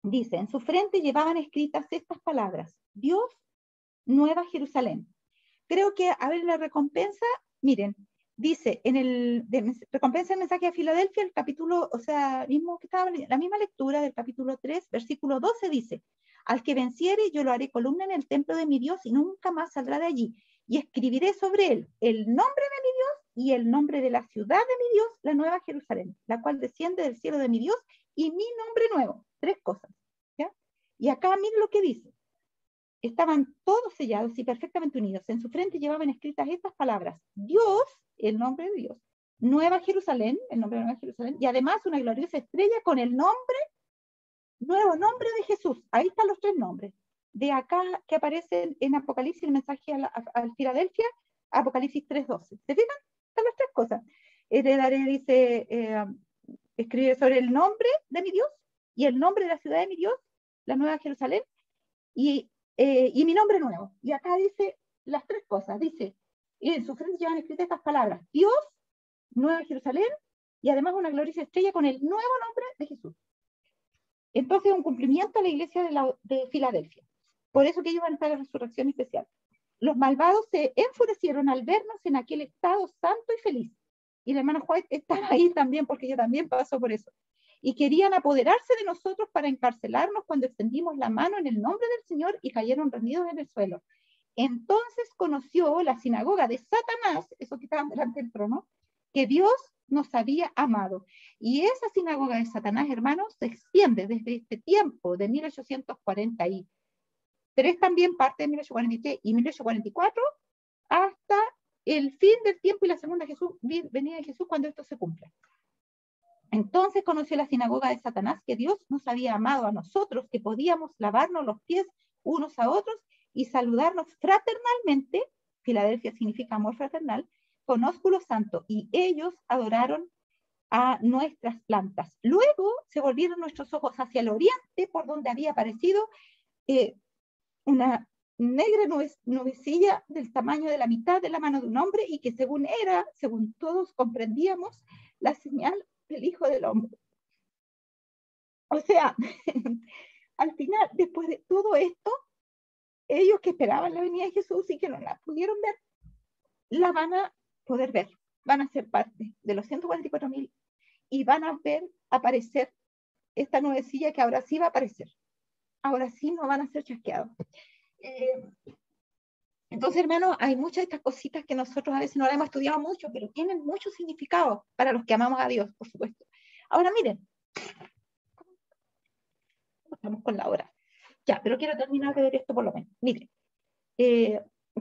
Dice, en su frente llevaban escritas estas palabras, Dios, Nueva Jerusalén. Creo que, a ver, la recompensa, miren, dice, recompensa del mensaje de Filadelfia, el capítulo, o sea, mismo que estaba, la misma lectura del capítulo 3, versículo 12 dice, al que venciere yo lo haré columna en el templo de mi Dios y nunca más saldrá de allí, y escribiré sobre él el nombre de mi Dios y el nombre de la ciudad de mi Dios, la Nueva Jerusalén, la cual desciende del cielo de mi Dios y mi nombre nuevo. 3 cosas, ¿ya? Y acá miren lo que dice. Estaban todos sellados y perfectamente unidos. En su frente llevaban escritas estas palabras. Dios, el nombre de Dios. Nueva Jerusalén, el nombre de Nueva Jerusalén. Y además una gloriosa estrella con el nombre, nuevo nombre de Jesús. Ahí están los 3 nombres. De acá que aparecen en Apocalipsis, el mensaje al Filadelfia, Apocalipsis 3:12. ¿Se fijan? Están las 3 cosas. Heredaré, dice, escribe sobre el nombre de mi Dios y el nombre de la ciudad de mi Dios, la Nueva Jerusalén, y mi nombre nuevo. Y acá dice las tres cosas. Dice, y en su frente llevan escritas estas palabras: Dios, Nueva Jerusalén, y además una gloriosa estrella con el nuevo nombre de Jesús. Entonces, un cumplimiento a la iglesia de Filadelfia. Por eso que ellos van a estar en resurrección especial. Los malvados se enfurecieron al vernos en aquel estado santo y feliz. Y el hermano White está ahí también, porque ella también pasó por eso. Y querían apoderarse de nosotros para encarcelarnos cuando extendimos la mano en el nombre del Señor y cayeron rendidos en el suelo. Entonces conoció la sinagoga de Satanás, eso que estaban delante del trono, que Dios nos había amado. Y esa sinagoga de Satanás, hermanos, se extiende desde este tiempo de 1843, también parte de 1843 y 1844, hasta el fin del tiempo y la segunda venida de Jesús, cuando esto se cumpla. Entonces conoció la sinagoga de Satanás que Dios nos había amado a nosotros, que podíamos lavarnos los pies unos a otros y saludarnos fraternalmente. Filadelfia significa amor fraternal, con ósculo santo, y ellos adoraron a nuestras plantas. Luego se volvieron nuestros ojos hacia el oriente, por donde había aparecido una negra nubecilla del tamaño de la mitad de la mano de un hombre, y que según todos comprendíamos, la señal del Hijo del Hombre. O sea, al final, después de todo esto, ellos que esperaban la venida de Jesús y que no la pudieron ver, la van a poder ver. Van a ser parte de los 144,000 y van a ver aparecer esta nubecilla, que ahora sí va a aparecer. Ahora sí no van a ser chasqueados. Entonces, hermanos, hay muchas de estas cositas que nosotros a veces no las hemos estudiado mucho, pero tienen mucho significado para los que amamos a Dios, por supuesto. Ahora, miren, estamos con la hora. Ya, pero quiero terminar de ver esto por lo menos. Miren,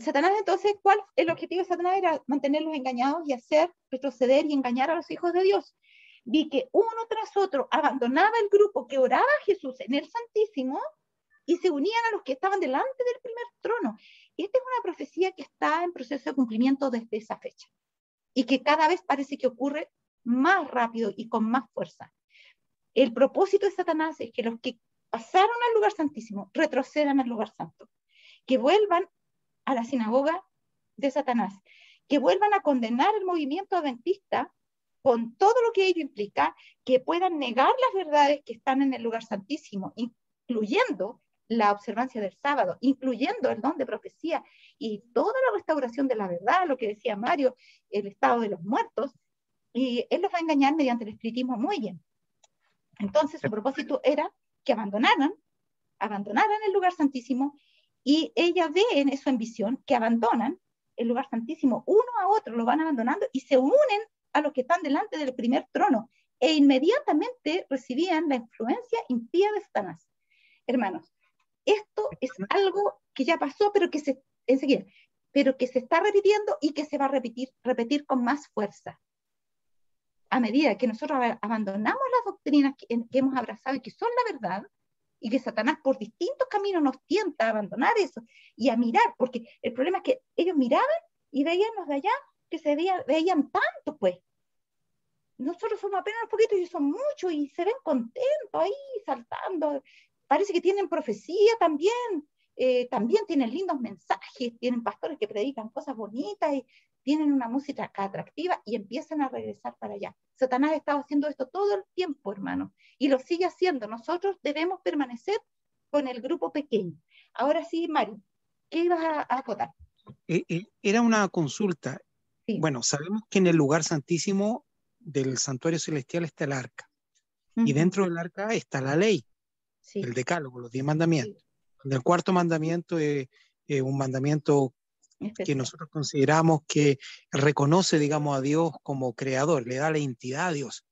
Satanás, entonces, ¿cuál es el objetivo de Satanás? Era mantenerlos engañados y hacer retroceder y engañar a los hijos de Dios. Vi que uno tras otro abandonaba el grupo que oraba a Jesús en el Santísimo y se unían a los que estaban delante del primer trono. Esta es una profecía que está en proceso de cumplimiento desde esa fecha y que cada vez parece que ocurre más rápido y con más fuerza. El propósito de Satanás es que los que pasaron al lugar santísimo retrocedan al lugar santo, que vuelvan a la sinagoga de Satanás, que vuelvan a condenar el movimiento adventista con todo lo que ello implica, que puedan negar las verdades que están en el lugar santísimo, incluyendo la observancia del sábado, incluyendo el don de profecía y toda la restauración de la verdad, lo que decía Mario, el estado de los muertos, y él los va a engañar mediante el espiritismo muy bien. Entonces su propósito era que abandonaran el lugar santísimo, y ella ve en eso, en visión, que abandonan el lugar santísimo uno a otro, lo van abandonando y se unen a los que están delante del primer trono, e inmediatamente recibían la influencia impía de Satanás. Hermanos, esto es algo que ya pasó, pero que se está repitiendo y que se va a repetir con más fuerza. A medida que nosotros abandonamos las doctrinas que hemos abrazado y que son la verdad, y que Satanás por distintos caminos nos tienta a abandonar eso y a mirar, porque el problema es que ellos miraban y veían los de allá que veían tanto, pues. Nosotros somos apenas un poquito y ellos son muchos y se ven contentos ahí saltando. Parece que tienen profecía también, también tienen lindos mensajes, tienen pastores que predican cosas bonitas y tienen una música atractiva y empiezan a regresar para allá. Satanás ha estado haciendo esto todo el tiempo, hermano, y lo sigue haciendo. Nosotros debemos permanecer con el grupo pequeño. Ahora sí, Mario, ¿qué ibas a acotar? Era una consulta. Sí. Bueno, sabemos que en el lugar santísimo del santuario celestial está el arca, y dentro del arca está la ley, sí, el decálogo, los 10 mandamientos. Sí. El cuarto mandamiento es un mandamiento especial, que nosotros consideramos que reconoce, digamos, a Dios como creador, le da la identidad a Dios.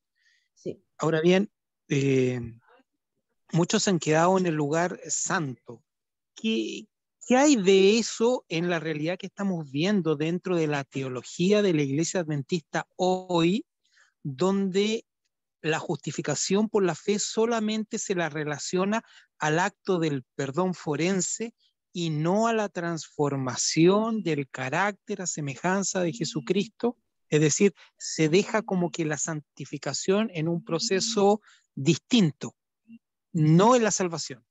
Sí. Ahora bien, muchos se han quedado en el lugar santo. ¿Qué hay de eso en la realidad que estamos viendo dentro de la teología de la Iglesia Adventista hoy, donde la justificación por la fe solamente se la relaciona al acto del perdón forense y no a la transformación del carácter a semejanza de Jesucristo? Es decir, se deja como que la santificación en un proceso distinto. no en la salvación.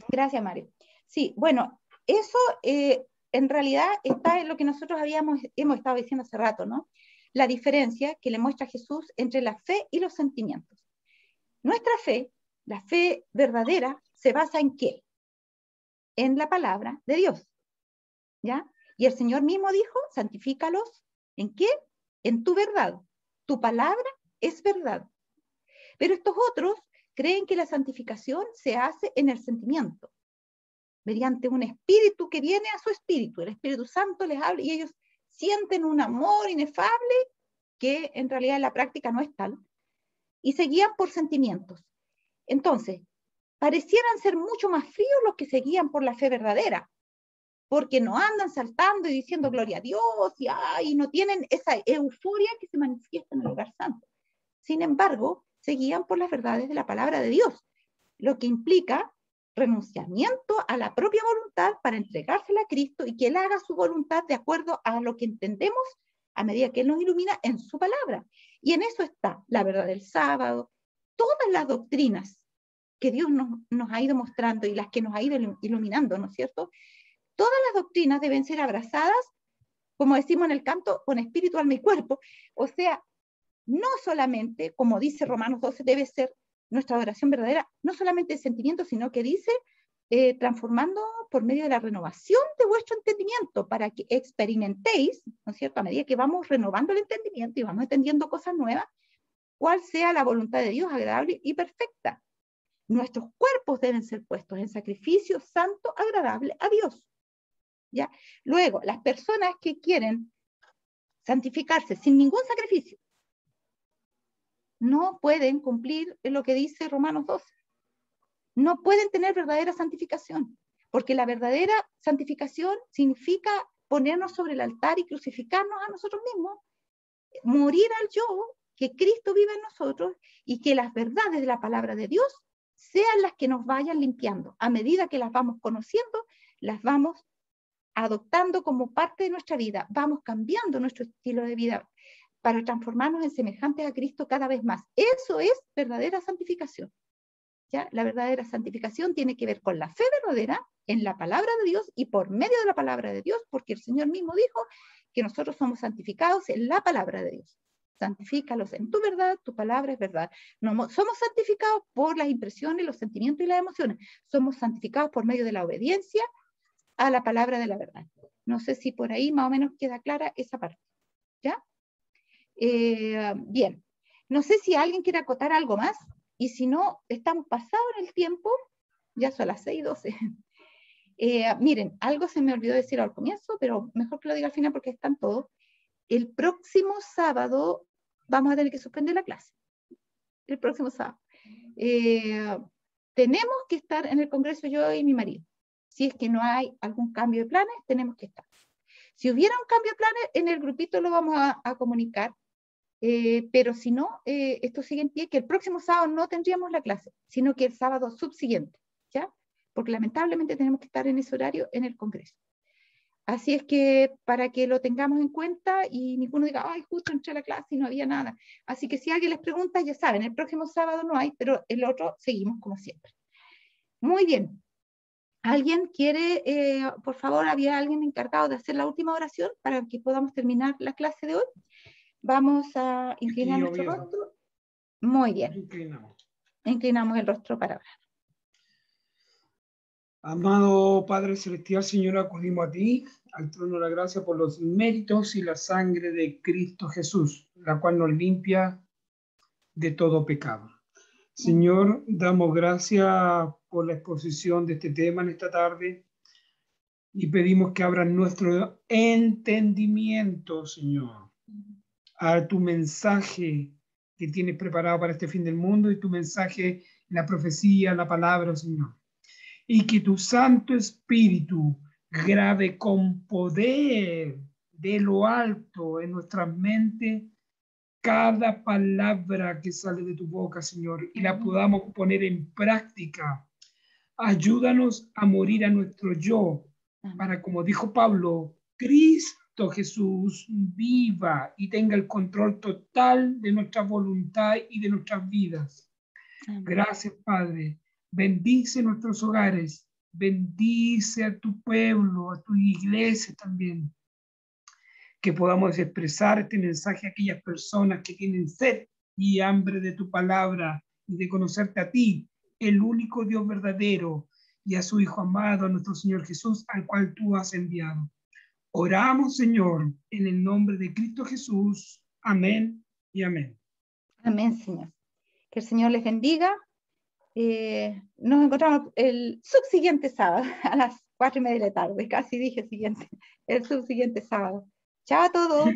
Gracias, Mario. Sí, bueno, eso en realidad está en lo que nosotros hemos estado diciendo hace rato, ¿no? La diferencia que le muestra Jesús entre la fe y los sentimientos. Nuestra fe, la fe verdadera, se basa ¿en qué? En la palabra de Dios, ¿ya? Y el Señor mismo dijo, santifícalos, ¿en qué? En tu verdad. Tu palabra es verdad. Pero estos otros creen que la santificación se hace en el sentimiento, mediante un espíritu que viene a su espíritu. El Espíritu Santo les habla y ellos sienten un amor inefable que en realidad en la práctica no es tal, y se guían por sentimientos. Entonces, parecieran ser mucho más fríos los que se guían por la fe verdadera, porque no andan saltando y diciendo gloria a Dios, y no tienen esa euforia que se manifiesta en el lugar santo. Sin embargo, se guían por las verdades de la palabra de Dios, lo que implica renunciamiento a la propia voluntad para entregársela a Cristo y que Él haga su voluntad de acuerdo a lo que entendemos a medida que Él nos ilumina en su palabra. Y en eso está la verdad del sábado, todas las doctrinas que Dios nos ha ido mostrando y las que nos ha ido iluminando, ¿no es cierto? Todas las doctrinas deben ser abrazadas, como decimos en el canto, con espíritu, alma y cuerpo. O sea, no solamente, como dice Romanos 12, debe ser nuestra adoración verdadera, no solamente de sentimiento, sino que dice, transformando por medio de la renovación de vuestro entendimiento, para que experimentéis, ¿no es cierto?, a medida que vamos renovando el entendimiento y vamos entendiendo cosas nuevas, cuál sea la voluntad de Dios agradable y perfecta. Nuestros cuerpos deben ser puestos en sacrificio santo, agradable a Dios. ¿Ya? Luego, las personas que quieren santificarse sin ningún sacrificio, no pueden cumplir lo que dice Romanos 12. No pueden tener verdadera santificación, porque la verdadera santificación significa ponernos sobre el altar y crucificarnos a nosotros mismos, morir al yo, que Cristo vive en nosotros y que las verdades de la palabra de Dios sean las que nos vayan limpiando. A medida que las vamos conociendo, las vamos adoptando como parte de nuestra vida, vamos cambiando nuestro estilo de vida para transformarnos en semejantes a Cristo cada vez más. Eso es verdadera santificación. ¿Ya? La verdadera santificación tiene que ver con la fe verdadera en la palabra de Dios y por medio de la palabra de Dios, porque el Señor mismo dijo que nosotros somos santificados en la palabra de Dios. Santifícalos en tu verdad, tu palabra es verdad. No somos santificados por las impresiones, los sentimientos y las emociones. Somos santificados por medio de la obediencia a la palabra de la verdad. No sé si por ahí más o menos queda clara esa parte. ¿Ya? Bien. No sé si alguien quiere acotar algo más, y si no, estamos pasados en el tiempo, ya son las 6:12. Miren, algo se me olvidó decir al comienzo, pero mejor que lo diga al final porque están todos. El próximo sábado vamos a tener que suspender la clase. El próximo sábado. Tenemos que estar en el congreso yo y mi marido. Si es que no hay algún cambio de planes, tenemos que estar. Si hubiera un cambio de planes, en el grupito lo vamos a comunicar. Pero si no, esto sigue en pie, que el próximo sábado no tendríamos la clase, sino que el sábado subsiguiente, ¿ya? Porque lamentablemente tenemos que estar en ese horario en el congreso. Así es que para que lo tengamos en cuenta y ninguno diga, ay, justo entré a la clase y no había nada. Así que si alguien les pregunta, ya saben, el próximo sábado no hay, pero el otro seguimos como siempre. Muy bien. ¿Alguien quiere, por favor, había alguien encargado de hacer la última oración para que podamos terminar la clase de hoy? Vamos a inclinar nuestro rostro. Muy bien. Inclinamos el rostro para orar. Amado Padre Celestial, Señor, acudimos a ti, al trono de la gracia, por los méritos y la sangre de Cristo Jesús, la cual nos limpia de todo pecado. Señor, damos gracias por la exposición de este tema en esta tarde y pedimos que abran nuestro entendimiento, Señor, a tu mensaje que tienes preparado para este fin del mundo y tu mensaje, la profecía, la palabra, Señor. Y que tu Santo Espíritu grabe con poder de lo alto en nuestras mentes cada palabra que sale de tu boca, Señor, y la podamos poner en práctica. Ayúdanos a morir a nuestro yo, para, como dijo Pablo, Cristo Jesús viva y tenga el control total de nuestra voluntad y de nuestras vidas. Gracias, Padre. Bendice nuestros hogares. Bendice a tu pueblo, a tu iglesia también. Que podamos expresar este mensaje a aquellas personas que tienen sed y hambre de tu palabra y de conocerte a ti, el único Dios verdadero, y a su Hijo amado, nuestro Señor Jesús, al cual tú has enviado. Oramos, Señor, en el nombre de Cristo Jesús. Amén y amén. Amén, Señor. Que el Señor les bendiga. Nos encontramos el subsiguiente sábado a las 4:30 de la tarde. Casi dije siguiente. El subsiguiente sábado. Chao a todos.